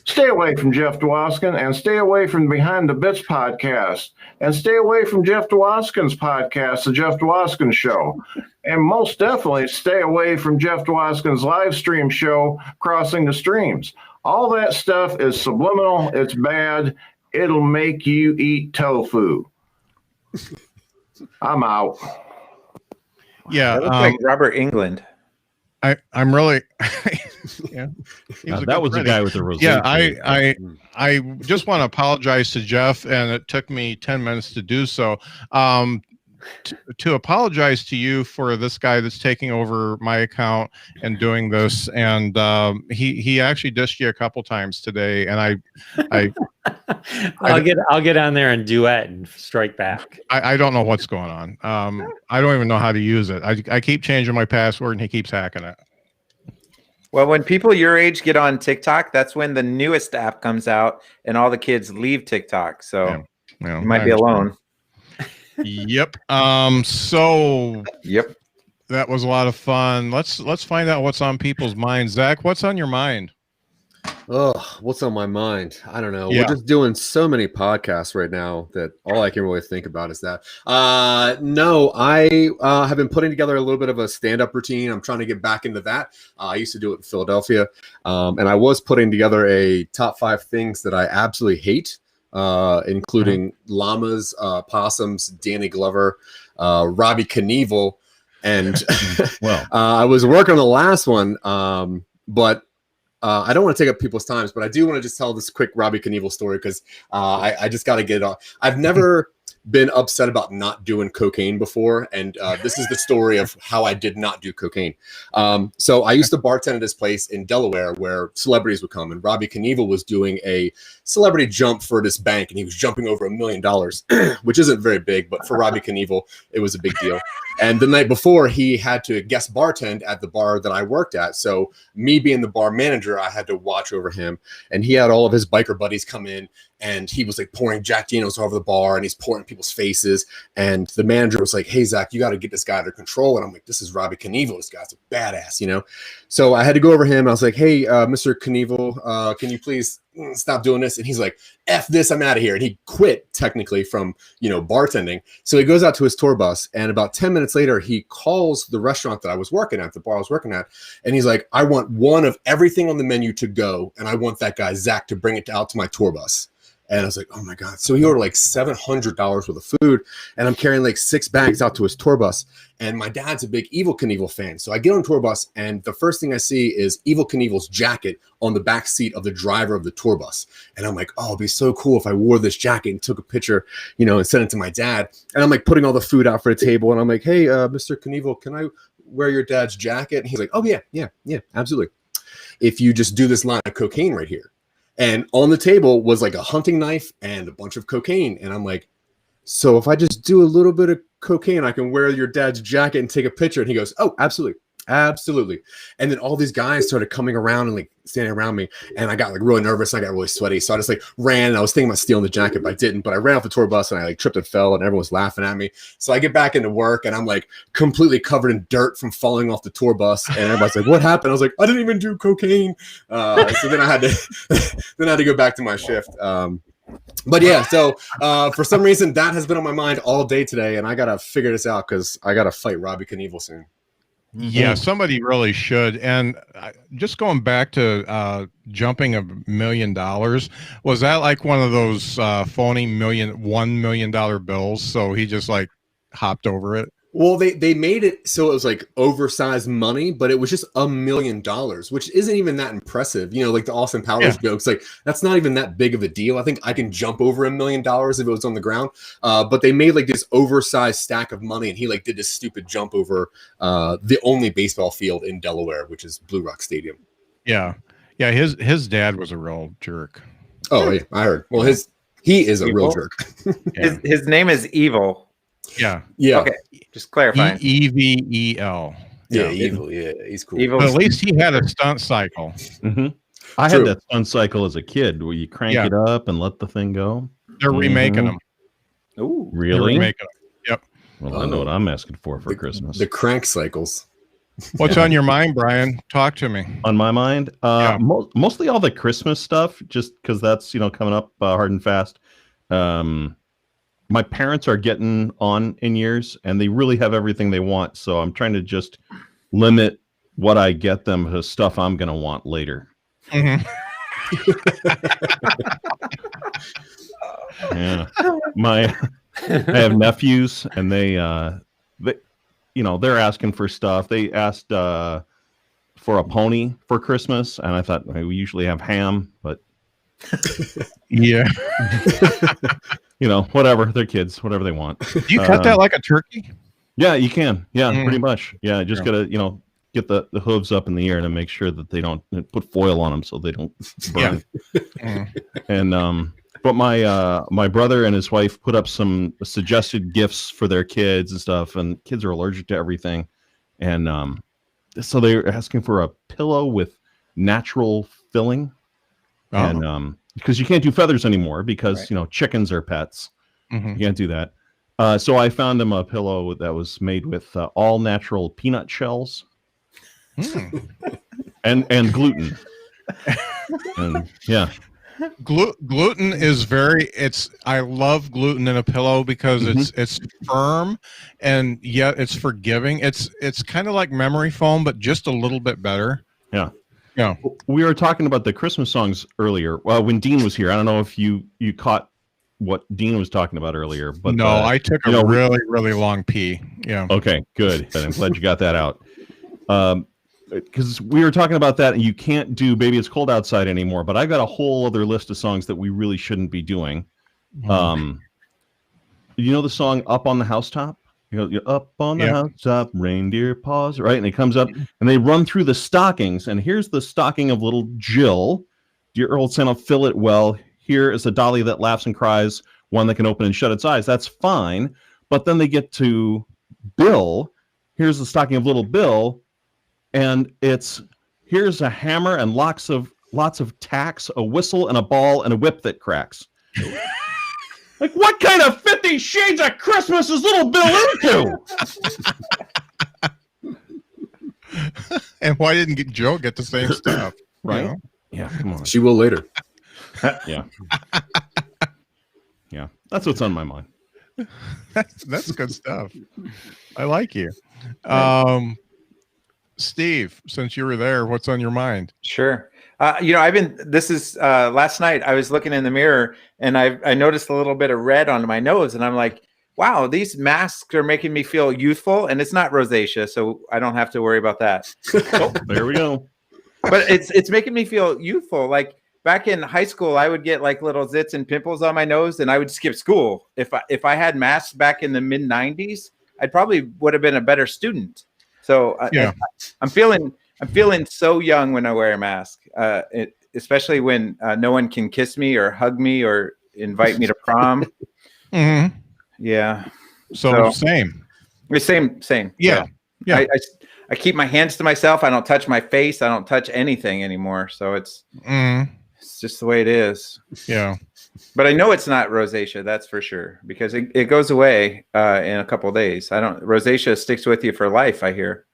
Stay away from Jeff Dwoskin, and stay away from Behind the Bits podcast, and stay away from Jeff Dwoskin's podcast, The Jeff Dwoskin Show, and most definitely stay away from Jeff Dwoskin's live stream show, Crossing the Streams. All that stuff is subliminal. It's bad. It'll make you eat tofu. I'm out. Yeah, That looks like Robert England. I'm really. Yeah, That was the guy with the rosé. Yeah, I just want to apologize to Jeff, and it took me 10 minutes to do so. To apologize to you for this guy that's taking over my account and doing this, and he actually dissed you a couple times today, and I'll get on there and duet and strike back. I don't know what's going on. I don't even know how to use it. I keep changing my password, and he keeps hacking it. Well, when people your age get on TikTok, that's when the newest app comes out and all the kids leave TikTok. So Yeah, you might be alone. Yep. So Yep. that was a lot of fun. Let's find out what's on people's minds. Zach, what's on your mind? Oh, what's on my mind? I don't know. Yeah. We're just doing so many podcasts right now that all I can really think about is that. No, I have been putting together a little bit of a stand-up routine. I'm trying to get back into that. I used to do it in Philadelphia, and I was putting together a top 5 things that I absolutely hate, including llamas, possums, Danny Glover, Robbie Knievel, and I was working on the last one, but I don't want to take up people's times, but I do want to just tell this quick Robbie Knievel story because I just got to get it off. I've never been upset about not doing cocaine before, and this is the story of how I did not do cocaine. So I used to bartend at this place in Delaware where celebrities would come, and Robbie Knievel was doing a celebrity jump for this bank, and he was jumping over $1 million, which isn't very big, but for Robbie Knievel, it was a big deal. And the night before, he had to guest bartend at the bar that I worked at. So me being the bar manager, I had to watch over him, and he had all of his biker buddies come in, and he was like pouring Jack Daniels over the bar, and he's pouring people's faces. And the manager was like, "Hey, Zach, you got to get this guy under control." And I'm like, "This is Robbie Knievel. This guy's a badass, you know?" So I had to go over him. I was like, "Hey, Mr. Knievel, can you please stop doing this?" And he's like, "F this, I'm out of here." And he quit technically from, bartending. So he goes out to his tour bus, and about 10 minutes later, he calls the restaurant that I was working at, the bar I was working at. And he's like, "I want one of everything on the menu to go. And I want that guy, Zach, to bring it out to my tour bus." And I was like, "Oh my God." So he ordered like $700 worth of food, and I'm carrying like 6 bags out to his tour bus. And my dad's a big Evel Knievel fan. So I get on the tour bus, and the first thing I see is Evel Knievel's jacket on the back seat of the driver of the tour bus. And I'm like, "Oh, it'd be so cool if I wore this jacket and took a picture, and sent it to my dad." And I'm like putting all the food out for the table, and I'm like, "Hey, Mr. Knievel, can I wear your dad's jacket?" And he's like, "Oh yeah, absolutely. If you just do this line of cocaine right here." And on the table was like a hunting knife and a bunch of cocaine. And I'm like, "So if I just do a little bit of cocaine, I can wear your dad's jacket and take a picture?" And he goes, "Oh, absolutely. Absolutely." And then all these guys started coming around and like standing around me. And I got like really nervous. And I got really sweaty. So I just like ran, and I was thinking about stealing the jacket, but I didn't. But I ran off the tour bus, and I like tripped and fell, and everyone was laughing at me. So I get back into work, and I'm like completely covered in dirt from falling off the tour bus. And everybody's like, "What happened?" I was like, "I didn't even do cocaine." So then I had to go back to my shift. But yeah, so for some reason that has been on my mind all day today, and I gotta figure this out because I gotta fight Robbie Knievel soon. Yeah, somebody really should. And just going back to jumping $1 million, was that like one of those phony $1 million bills? So he just like hopped over it? Well, they made it so it was like oversized money, but it was just $1 million, which isn't even that impressive. Like the Austin Powers jokes, like that's not even that big of a deal. I think I can jump over $1 million if it was on the ground. But they made like this oversized stack of money, and he like did this stupid jump over the only baseball field in Delaware, which is Blue Rock Stadium. Yeah. Yeah, his dad was a real jerk. Oh, yeah, I heard. Well, he is a real Evil? jerk. His name is Evil. Yeah. Yeah. Okay, just clarifying. Evel. Yeah, evil. Yeah, he's cool. Evil. But at least he had a stunt cycle. Mm-hmm. I True. had that stunt cycle as a kid where you crank it up and let the thing go. They're remaking them. Ooh. They're Really? remaking them. Yep. Well, I know what I'm asking for Christmas. The crank cycles. What's on your mind, Brian? Talk to me. On my mind, Yeah. mostly all the Christmas stuff, just because that's coming up hard and fast. My parents are getting on in years, and they really have everything they want. So I'm trying to just limit what I get them to stuff I'm going to want later. Mhm. Yeah, I have nephews, and they're asking for stuff. They asked for a pony for Christmas, and I thought we usually have ham, but Yeah. whatever. They're kids, whatever they want. Do you cut that like a turkey? Yeah, you can. Yeah, Mm. pretty much. Yeah, just gotta get the hooves up in the air to make sure that they don't put foil on them so they don't burn. Mm. And but my brother and his wife put up some suggested gifts for their kids and stuff, and kids are allergic to everything, and so they're asking for a pillow with natural filling, and because you can't do feathers anymore because chickens are pets, Mhm. you can't do that. So I found them a pillow that was made with all natural peanut shells Mm. and gluten. And yeah. Gluten is I love gluten in a pillow because it's firm and yet it's forgiving. It's kind of like memory foam, but just a little bit better. Yeah. Yeah. We were talking about the Christmas songs earlier. Well, when Dean was here, I don't know if you caught what Dean was talking about earlier, but No, I took a really, really long pee. Yeah. Okay, good. I'm glad you got that out. Because we were talking about that, and you can't do "Baby It's Cold Outside" anymore. But I've got a whole other list of songs that we really shouldn't be doing. You know the song "Up on the Housetop"? You're up on the housetop, reindeer paws, right? And it comes up, and they run through the stockings. And here's the stocking of little Jill. Dear old Santa, fill it well. Here is a dolly that laughs and cries, one that can open and shut its eyes. That's fine. But then they get to Bill. Here's the stocking of little Bill. And here's a hammer and lots of tacks, a whistle and a ball and a whip that cracks. Like, what kind of 50 Shades of Christmas is little Bill into? And why didn't Joe get the same stuff? Right? You know? Yeah, come on. She will later. Yeah. Yeah. That's what's on my mind. That's good stuff. I like you. Steve, since you were there, what's on your mind? Sure. This is last night I was looking in the mirror and I noticed a little bit of red on my nose and I'm like, wow, these masks are making me feel youthful, and it's not rosacea, so I don't have to worry about that. Oh, there we go. But it's making me feel youthful. Like back in high school, I would get like little zits and pimples on my nose and I would skip school. If I had masks back in the mid 90s, I probably would have been a better student. So I'm feeling so young when I wear a mask, especially when no one can kiss me or hug me or invite me to prom. Mm-hmm. Yeah. So same. Same. Yeah. I keep my hands to myself. I don't touch my face. I don't touch anything anymore. So it's just the way it is. Yeah. But I know it's not rosacea. That's for sure, because it goes away in a couple of days. Rosacea sticks with you for life, I hear.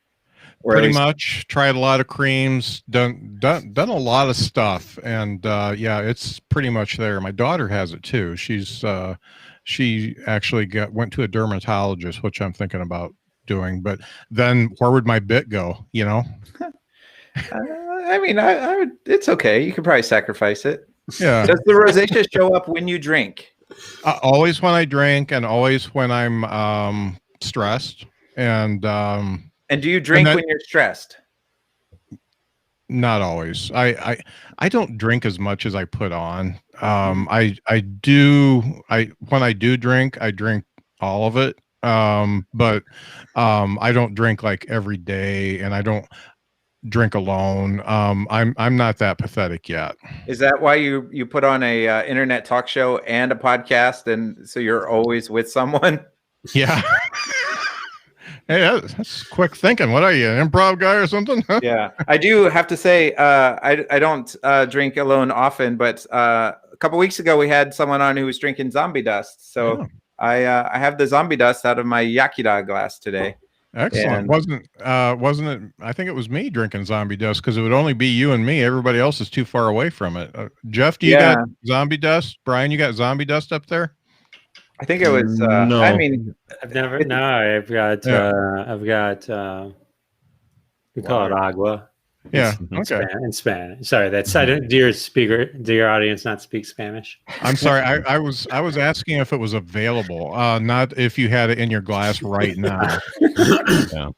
Pretty much. Tried a lot of creams, done a lot of stuff, and it's pretty much there. My daughter has it too. She actually went to a dermatologist, which I'm thinking about doing. But then where would my bit go? You know. I would. It's okay. You could probably sacrifice it. Yeah. Does the rosacea show up when you drink? Always when I drink, and always when I'm stressed. And do you drink when you're stressed? Not always. I don't drink as much as I put on. When I do drink, I drink all of it. But I don't drink like every day, and drink alone. I'm not that pathetic yet. Is that why you put on a internet talk show and a podcast, and so you're always with someone? Yeah. Hey, that's quick thinking. What are you, an improv guy or something? Yeah, I do have to say, I don't drink alone often, but a couple weeks ago we had someone on who was drinking zombie dust. So Oh. I have the zombie dust out of my Yakida glass today. Excellent. Wasn't it? I think it was me drinking zombie dust because it would only be you and me. Everybody else is too far away from it. Jeff, do you got zombie dust? Brian, you got zombie dust up there? I think it was. No. I mean, I've never. No, I've got. I've got. We call it agua. Yeah. Okay. In Spanish. Sorry, that's. I don't. Dear speaker, dear audience, not speak Spanish. I'm sorry. I was asking if it was available, not if you had it in your glass right now. Yeah.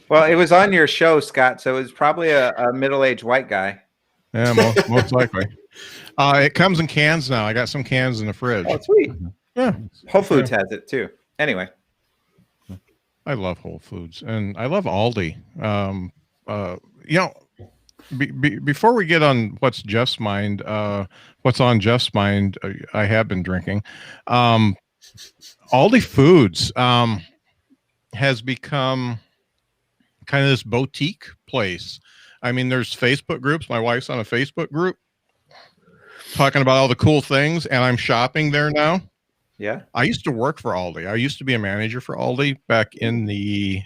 Well, it was on your show, Scott. So it was probably a middle-aged white guy. Yeah, most likely. It comes in cans now. I got some cans in the fridge. Oh, sweet. Yeah. Whole Foods has it too. Anyway. I love Whole Foods and I love Aldi. Before we get on what's Jeff's mind, what's on Jeff's mind, I have been drinking. Aldi Foods has become kind of this boutique place. I mean, there's Facebook groups. My wife's on a Facebook group talking about all the cool things, and I'm shopping there now. Yeah. I used to work for Aldi. I used to be a manager for Aldi back in it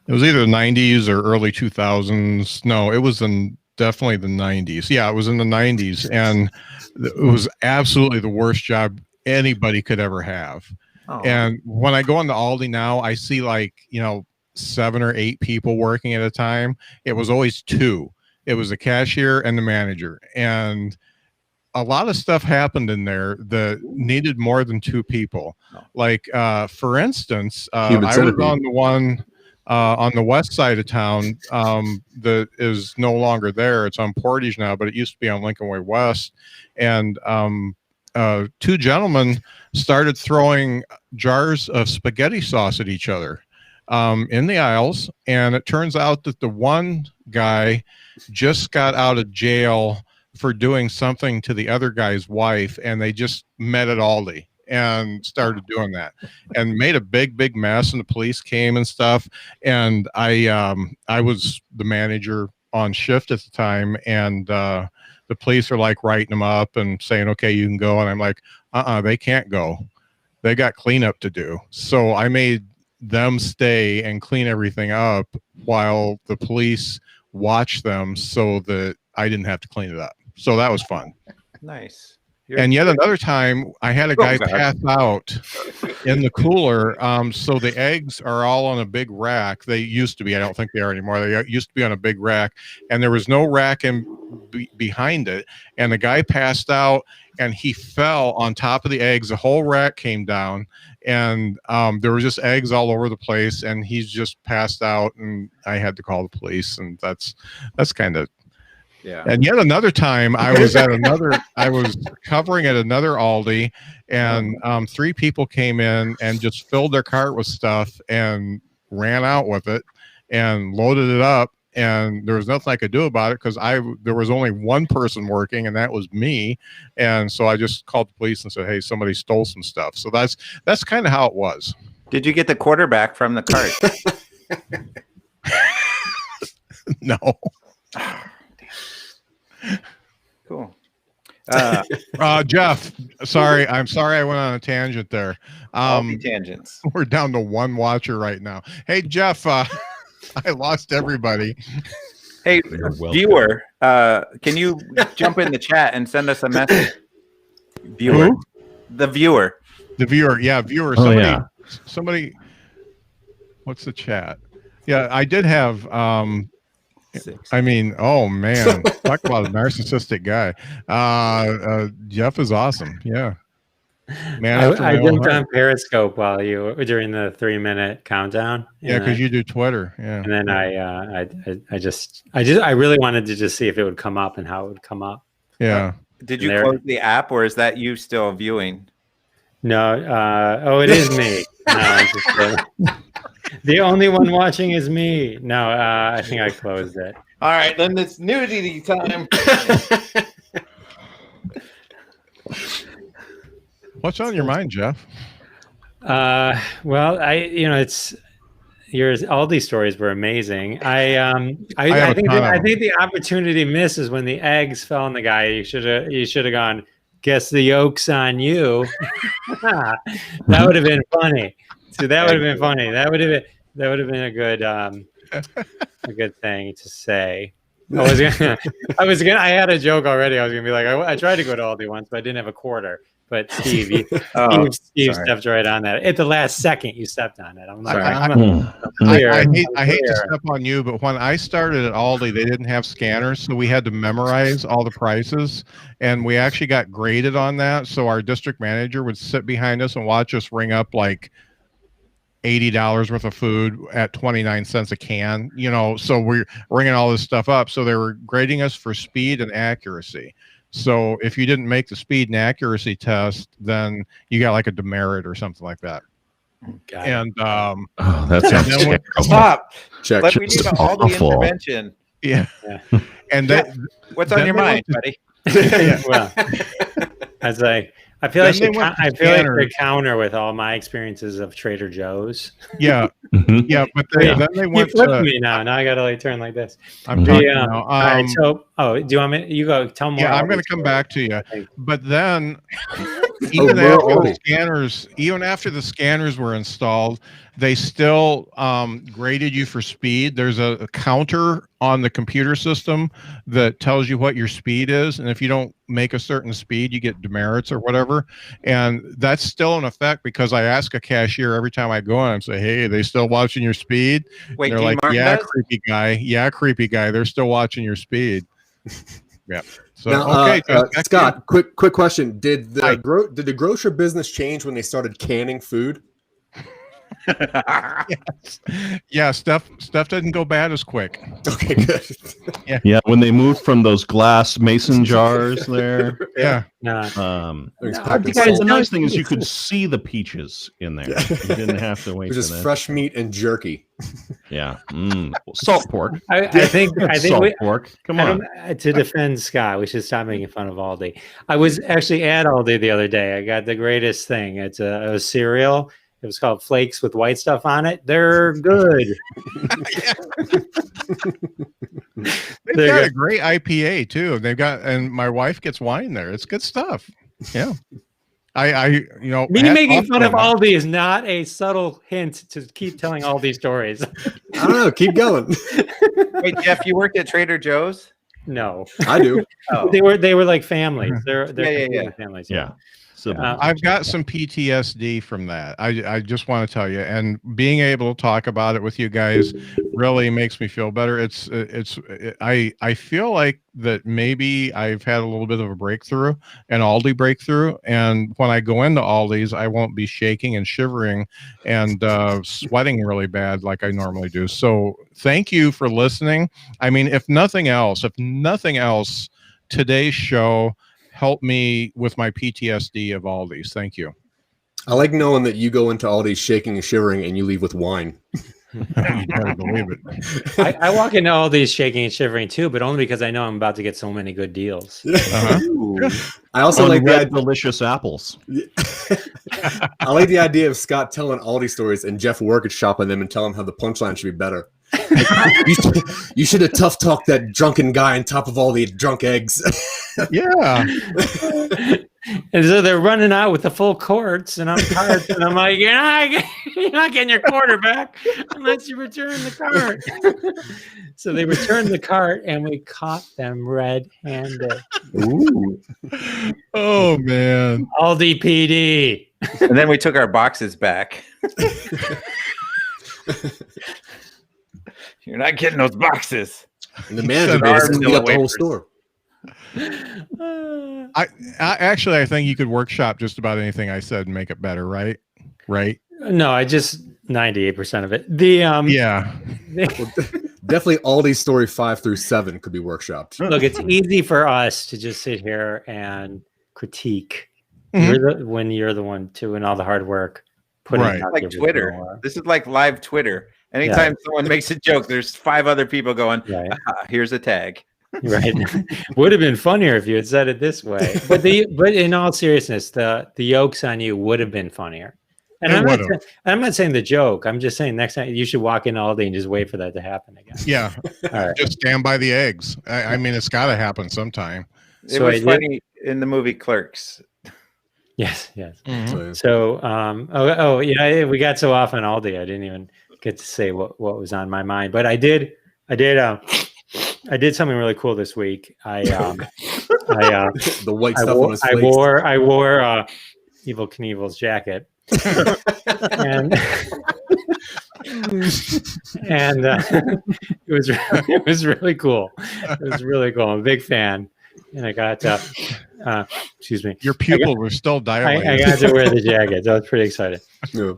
was either the 90s or early 2000s. No, it was definitely the 90s. Yeah, it was in the 90s. And it was absolutely the worst job anybody could ever have. Oh. And when I go into Aldi now, I see 7 or 8 people working at a time. It was always 2. It was the cashier and the manager. And a lot of stuff happened in there that needed more than 2 people. For instance, I was on the one on the west side of town that is no longer there. It's on Portage now, but it used to be on Lincoln Way West. And 2 gentlemen started throwing jars of spaghetti sauce at each other in the aisles. And it turns out that the one guy just got out of jail for doing something to the other guy's wife, and they just met at Aldi and started doing that and made a big mess, and the police came and stuff. And I was the manager on shift at the time, and the police are writing them up and saying, okay, you can go. And I'm like, they can't go. They got cleanup to do. So I made them stay and clean everything up while the police watched them so that I didn't have to clean it up. So that was fun. Nice. And yet another time I had a guy pass out in the cooler. So the eggs are all on a big rack. They used to be. I don't think they are anymore. They used to be on a big rack, and there was no rack behind it. And the guy passed out, and he fell on top of the eggs. The whole rack came down, and there were just eggs all over the place. And he's just passed out, and I had to call the police. And that's kind of. Yeah. And yet another time I was covering at another Aldi, and 3 people came in and just filled their cart with stuff and ran out with it and loaded it up. And there was nothing I could do about it because there was only one person working, and that was me. And so I just called the police and said, hey, somebody stole some stuff. So that's kind of how it was. Did you get the quarterback from the cart? No. Cool. Jeff, I'm sorry I went on a tangent there. All the tangents. We're down to 1 watcher right now. Hey, Jeff, I lost everybody. Hey, viewer, can you jump in the chat and send us a message? Viewer. Who? The viewer. The viewer. Yeah, viewer. Somebody. What's the chat? Yeah, I did have. I mean, oh man, talk about a narcissistic guy. Jeff is awesome. Yeah, man. I jumped on Periscope while during the 3-minute countdown. Yeah, because you do Twitter. Yeah, and then I really wanted to just see if it would come up and how it would come up. Yeah. Did you close the app, or is that you still viewing? No. It is me. No, The only one watching is me. No, I think I closed it. All right, then it's nudity time. What's on your mind, Jeff? Well, it's all these stories were amazing. I think the opportunity missed is when the eggs fell on the guy. You should have gone. Guess the yolk's on you. That would have been funny. So that would have been funny. That would have been a good thing to say. I had a joke already. I was gonna be like, I tried to go to Aldi once, but I didn't have a quarter. But Steve stepped right on that. At the last second, you stepped on it. I'm like, I hate to step on you, but when I started at Aldi, they didn't have scanners, so we had to memorize all the prices, and we actually got graded on that. So our district manager would sit behind us and watch us ring up like $80 worth of food at 29 cents a can. So we're ringing all this stuff up. So they were grading us for speed and accuracy. So if you didn't make the speed and accuracy test, then you got like a demerit or something like that. And that sounds terrible. Stop. Check. We need all the intervention. Yeah. And what's on your mind, buddy? Well, I feel like the counter with all my experiences of Trader Joe's. Yeah, yeah, but then they went. You flipped me now. Now I got to turn like this. I'm talking now. All right. So, do you want me? You go. Tell me. Yeah, I'm going to come back to you. But then, even after the scanners were installed, they still graded you for speed. There's a counter on the computer system that tells you what your speed is, and if you don't make a certain speed, you get demerits or whatever. And that's still in effect because I ask a cashier every time I go in and say, "Hey, are they still watching your speed?" Wait, and they're like, "Yeah, creepy guy. Yeah, creepy guy. They're still watching your speed." Yeah. So now, Scott, quick question: Did the grocery business change when they started canning food? Yes. Yeah, stuff didn't go bad as quick. Okay, good. Yeah, when they moved from those glass mason jars there. Yeah. The nice thing is you could see the peaches in there. You didn't have to wait. It was just fresh meat and jerky. Yeah. Salt pork. I think salt pork. Come on. To defend Scott, we should stop making fun of Aldi. I was actually at Aldi the other day. I got the greatest thing. It's a cereal. It was called Flakes with white stuff on it. They're good. They've got a great IPA too. And my wife gets wine there. It's good stuff. Yeah. Me making fun of Aldi is not a subtle hint to keep telling all these stories. I don't know. Keep going. Wait, Jeff, you worked at Trader Joe's? No, I do. Oh. They were like families. They're families. Yeah. So I've got some PTSD from that. I just want to tell you, and being able to talk about it with you guys really makes me feel better. I feel like that maybe I've had a little bit of a breakthrough, an Aldi breakthrough, and when I go into Aldi's, I won't be shaking and shivering and sweating really bad like I normally do. So thank you for listening. I mean, if nothing else, today's show help me with my PTSD of Aldi's. Thank you. I like knowing that you go into Aldi's shaking and shivering and you leave with wine. You better believe it. I walk into Aldi's shaking and shivering too, but only because I know I'm about to get so many good deals. I also like the delicious apples. I like the idea of Scott telling Aldi stories and Jeff work shopping them and tell him how the punchline should be better. You should have tough talked that drunken guy on top of all the drunk eggs. Yeah. And so they're running out with the full courts, and I'm like, you're not getting your quarter back unless you return the cart. So they returned the cart, and we caught them red-handed. Ooh. Oh man. Aldi PD. And then we took our boxes back. You're not getting those boxes. And the manager basically cleaned up the whole store. I think you could workshop just about anything I said and make it better, right? No, I just 98% of it. Definitely Aldi's story 5 through 7 could be workshopped. Look, it's easy for us to just sit here and critique. Mm-hmm. When you're the one doing all the hard work, putting Right. it out Like there Twitter. before. This is like live Twitter. Anytime someone makes a joke, there's 5 other people going, Right. here's a tag. Right. Would have been funnier if you had said it this way. But in all seriousness, the yolks on you would have been funnier. And I'm not saying the joke. I'm just saying next time you should walk in all day and just wait for that to happen again. Yeah. All right. Just stand by the eggs. I mean, it's got to happen sometime. It was funny in the movie Clerks. Yes. Mhm. So, yeah, we got so off on Aldi, I didn't even get to say what was on my mind. But I did something really cool this week. The white stuff on his I face. wore Evel Knievel's jacket. and it was really cool. It was really cool. I'm a big fan, and I got excuse me. Your pupil was still dilated. I got to wear the jacket, so I was pretty excited. Yeah.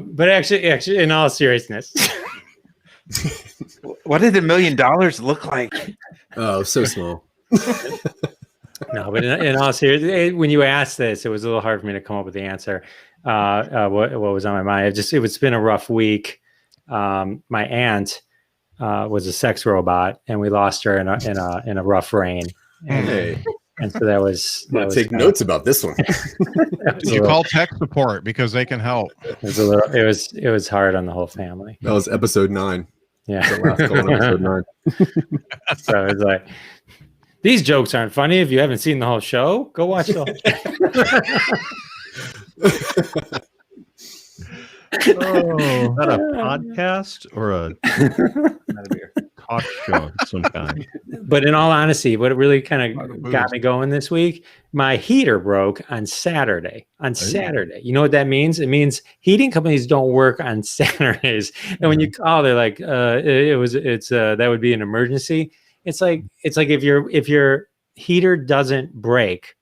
But actually, in all seriousness, What did $1 million look like? Oh, so small. no. But in all seriousness, when you asked this, it was a little hard for me to come up with the answer. What was on my mind? It's been a rough week. My aunt was a sex robot, and we lost her in a rough rain. And so that was. Take notes about this one. Did you call tech support because they can help? It was hard on the whole family. That was episode 9. Yeah. The last call on episode 9. So it's like, these jokes aren't funny. If you haven't seen the whole show, go watch the whole Is that a podcast or a talk show of some kind? But in all honesty, what really kind of got me going this week, my heater broke on Saturday. You know what that means? It means heating companies don't work on Saturdays. And when you call, they're like, that would be an emergency. It's like if your heater doesn't break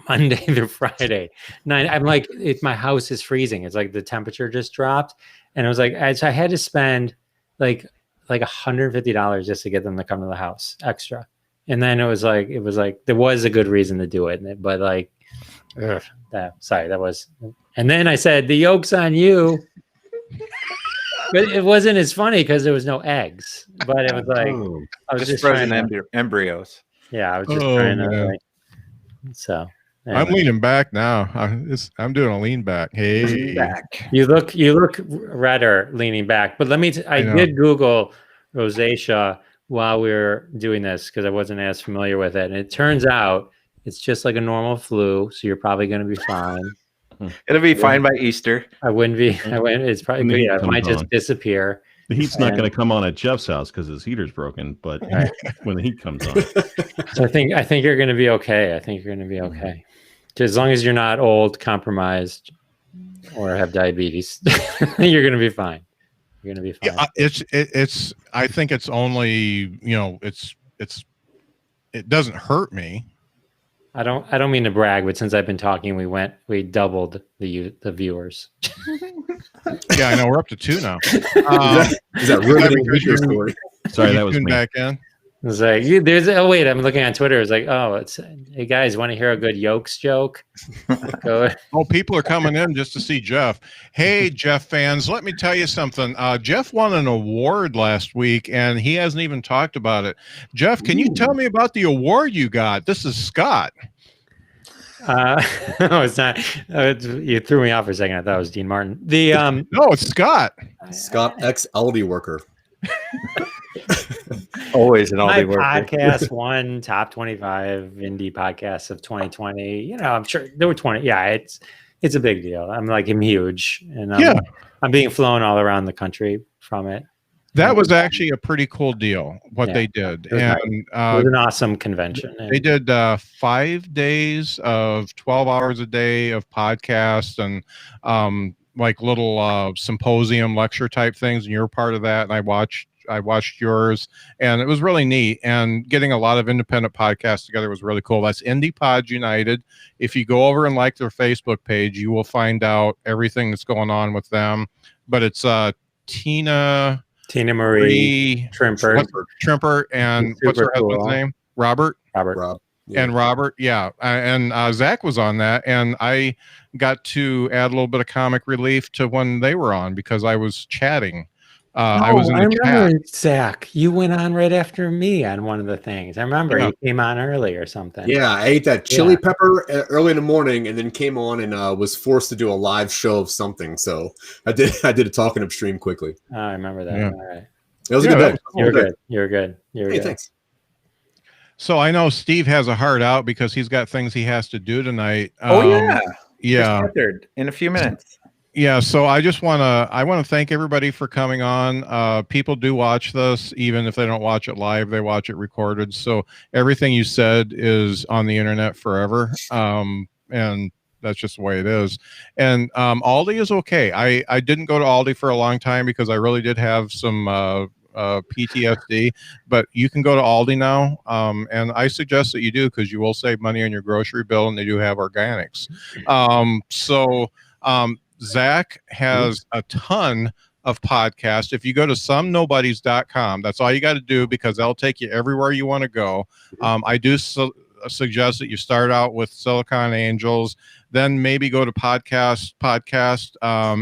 Monday through Friday, I'm like, my house is freezing. It's like the temperature just dropped, and it was like I had to spend like $150 just to get them to come to the house extra. And then it was like there was a good reason to do it, but like, that was. And then I said, the yolk's on you. But it wasn't as funny because there was no eggs. But it was like I was just frozen embryos. Yeah, I was just trying to. So anyway. I'm leaning back now. I'm doing a lean back. Hey, Back. You look redder leaning back. But let me. I did Google rosacea while we were doing this because I wasn't as familiar with it, and it turns out it's just like a normal flu. So you're probably going to be fine. It'll be fine by Easter. I wouldn't be. It's probably good. Yeah, it might just disappear. The heat's not going to come on at Jeff's house because his heater's broken. But when the heat comes on, so I think you're going to be okay. I think you're going to be okay, as long as you're not old, compromised, or have diabetes. You're going to be fine. You're going to be fine. Yeah, it's. I think it's only it doesn't hurt me. I don't mean to brag, but since I've been talking, we doubled the viewers. Yeah, I know we're up to 2 now. Is that riveting video story? sorry, that was me. Back in. It's like wait, I'm looking on Twitter. It's like, hey guys, want to hear a good yolks joke? Go. Oh, people are coming in just to see Jeff. Hey, Jeff fans, let me tell you something. Jeff won an award last week, and he hasn't even talked about it. Jeff, can you tell me about the award you got? This is Scott. No, it's not. You threw me off for a second. I thought it was Dean Martin. No, it's Scott. Scott ex Aldi worker. Always an my Aldi worker. podcast won top 25 indie podcasts of 2020. You know, I'm sure there were 20. Yeah, it's a big deal. I'm huge, and I'm being flown all around the country from it. That was actually a pretty cool deal, what they did. And it was an awesome convention. They did 5 days of 12 hours a day of podcasts and like little symposium lecture type things. And you're part of that. And I watched yours, and it was really neat. And getting a lot of independent podcasts together was really cool. That's Indie Pods United. If you go over and like their Facebook page, you will find out everything that's going on with them. But it's Tina Marie Trimper, and what's her husband's name? Robert. And Robert, and Zach was on that, and I got to add a little bit of comic relief to when they were on because I was chatting. I was in the remember chat. Zach. You went on right after me on one of the things. I remember he came on early or something. Yeah, I ate that chili pepper early in the morning, and then came on and was forced to do a live show of something. So I did a talking up stream quickly. Oh, I remember that. Yeah. All right. It was a good day. You're good. You're good. You're Hey, good. thanks. So I know Steve has a heart out because he's got things he has to do tonight. Yeah. In a few minutes. Yeah, so I want to thank everybody for coming on. People do watch this, even if they don't watch it live, they watch it recorded. So everything you said is on the internet forever, and that's just the way it is. And Aldi is okay. I didn't go to Aldi for a long time because I really did have some PTSD, but you can go to Aldi now, and I suggest that you do because you will save money on your grocery bill, and they do have organics. Zach has a ton of podcasts. If you go to somenobodies.com, that's all you got to do because they'll take you everywhere you want to go. I do suggest that you start out with Silicon Angels, then maybe go to podcast,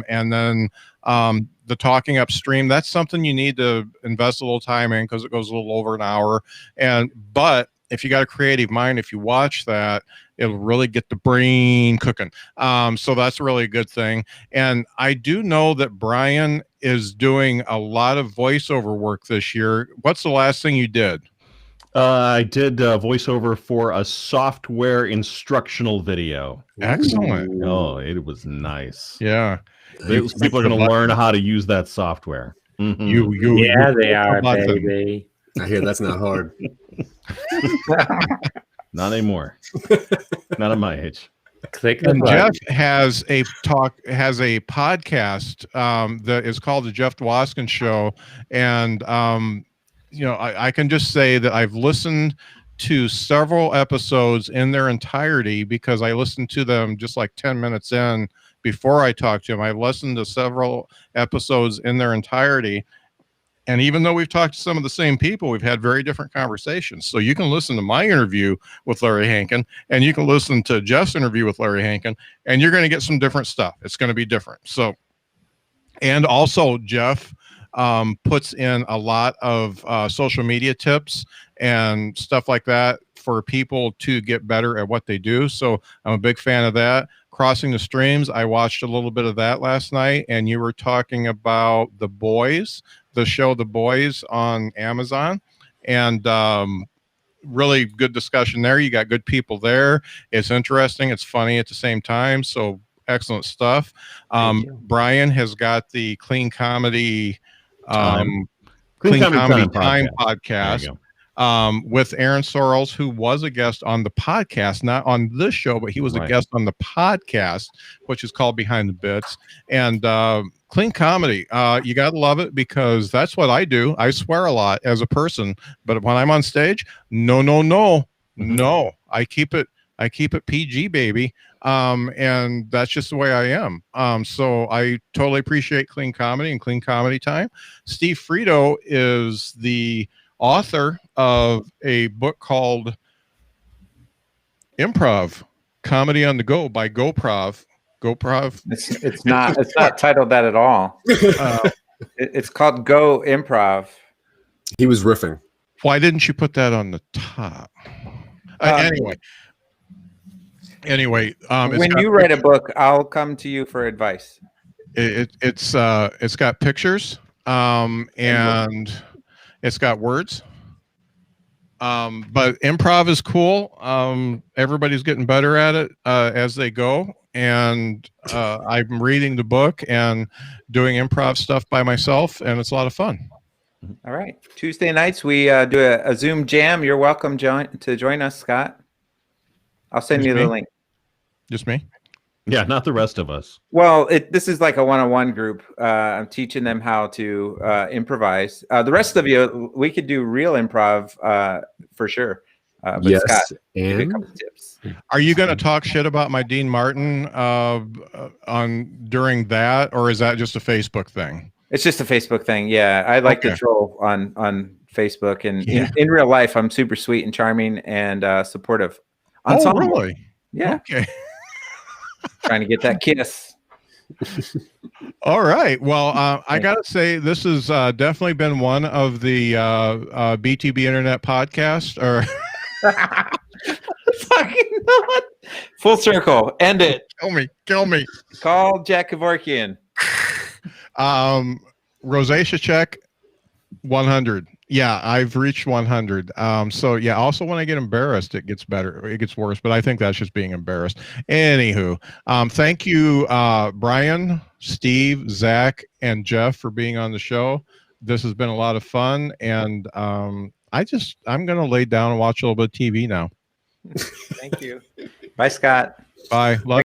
and then the Talking Upstream. That's something you need to invest a little time in because it goes a little over an hour. But if you got a creative mind, if you watch that, it'll really get the brain cooking. So that's really a good thing. And I do know that Brian is doing a lot of voiceover work this year. What's the last thing you did? I did voiceover for a software instructional video. Excellent. Oh, it was nice. Yeah. People are going to learn how to use that software. Mm-hmm. They are, baby. I hear that's not hard. Not anymore. Not at my age. And Jeff has a podcast that is called the Jeff Dwoskin Show, and I can just say that I've listened to several episodes in their entirety because I listened to them just like 10 minutes in before I talked to him. I've listened to several episodes in their entirety. And even though we've talked to some of the same people, we've had very different conversations. So you can listen to my interview with Larry Hankin, and you can listen to Jeff's interview with Larry Hankin, and you're going to get some different stuff. It's going to be different. So, and also Jeff puts in a lot of social media tips and stuff like that for people to get better at what they do. So I'm a big fan of that. Crossing the Streams, I watched a little bit of that last night, and you were talking about The Boys, the show The Boys on Amazon, and really good discussion there. You got good people there. It's interesting. It's funny at the same time. So excellent stuff. Brian has got the Clean Comedy Time podcast with Aaron Sorrells, who was a guest on the podcast, not on this show, but he was a guest on the podcast, which is called Behind the Bits. And Clean Comedy, you got to love it because that's what I do. I swear a lot as a person, but when I'm on stage, no. I keep it PG, baby. And that's just the way I am. So I totally appreciate Clean Comedy and Clean Comedy Time. Steve Freeto is the author of a book called Improv Comedy on the Go by GoProv. It's not titled that at all. It's called Go Improv. He was riffing. Why didn't you put that on the top? Anyway, when you write a book, I'll come to you for advice. It's got pictures, and it's got words. But improv is cool. Everybody's getting better at it as they go. And I'm reading the book and doing improv stuff by myself, and it's a lot of fun. All right. Tuesday nights, we do a Zoom jam. You're welcome to join us, Scott. I'll send you the link. Just me? Yeah, not the rest of us. Well, this is like a one-on-one group. I'm teaching them how to improvise. The rest of you, we could do real improv for sure. But yes, Scott, and give me a couple tips. Are you going to talk shit about my Dean Martin during that, or is that just a Facebook thing? It's just a Facebook thing. Yeah, I like to troll on Facebook, and Yeah. in real life, I'm super sweet and charming and supportive. Oh, really? Yeah. Okay. Trying to get that kiss. All right. Well, I got to say, this has definitely been one of the BTB Internet podcasts. Or Fucking not. Full circle. End it. kill me. Call Jack Kevorkian. Rosacea check 100. Yeah, I've reached 100. So yeah, also when I get embarrassed, it gets better. It gets worse, but I think that's just being embarrassed. Anywho, thank you, Brian, Steve, Zach, and Jeff for being on the show. This has been a lot of fun, and I'm gonna lay down and watch a little bit of TV now. Thank you. Bye, Scott. Bye. Love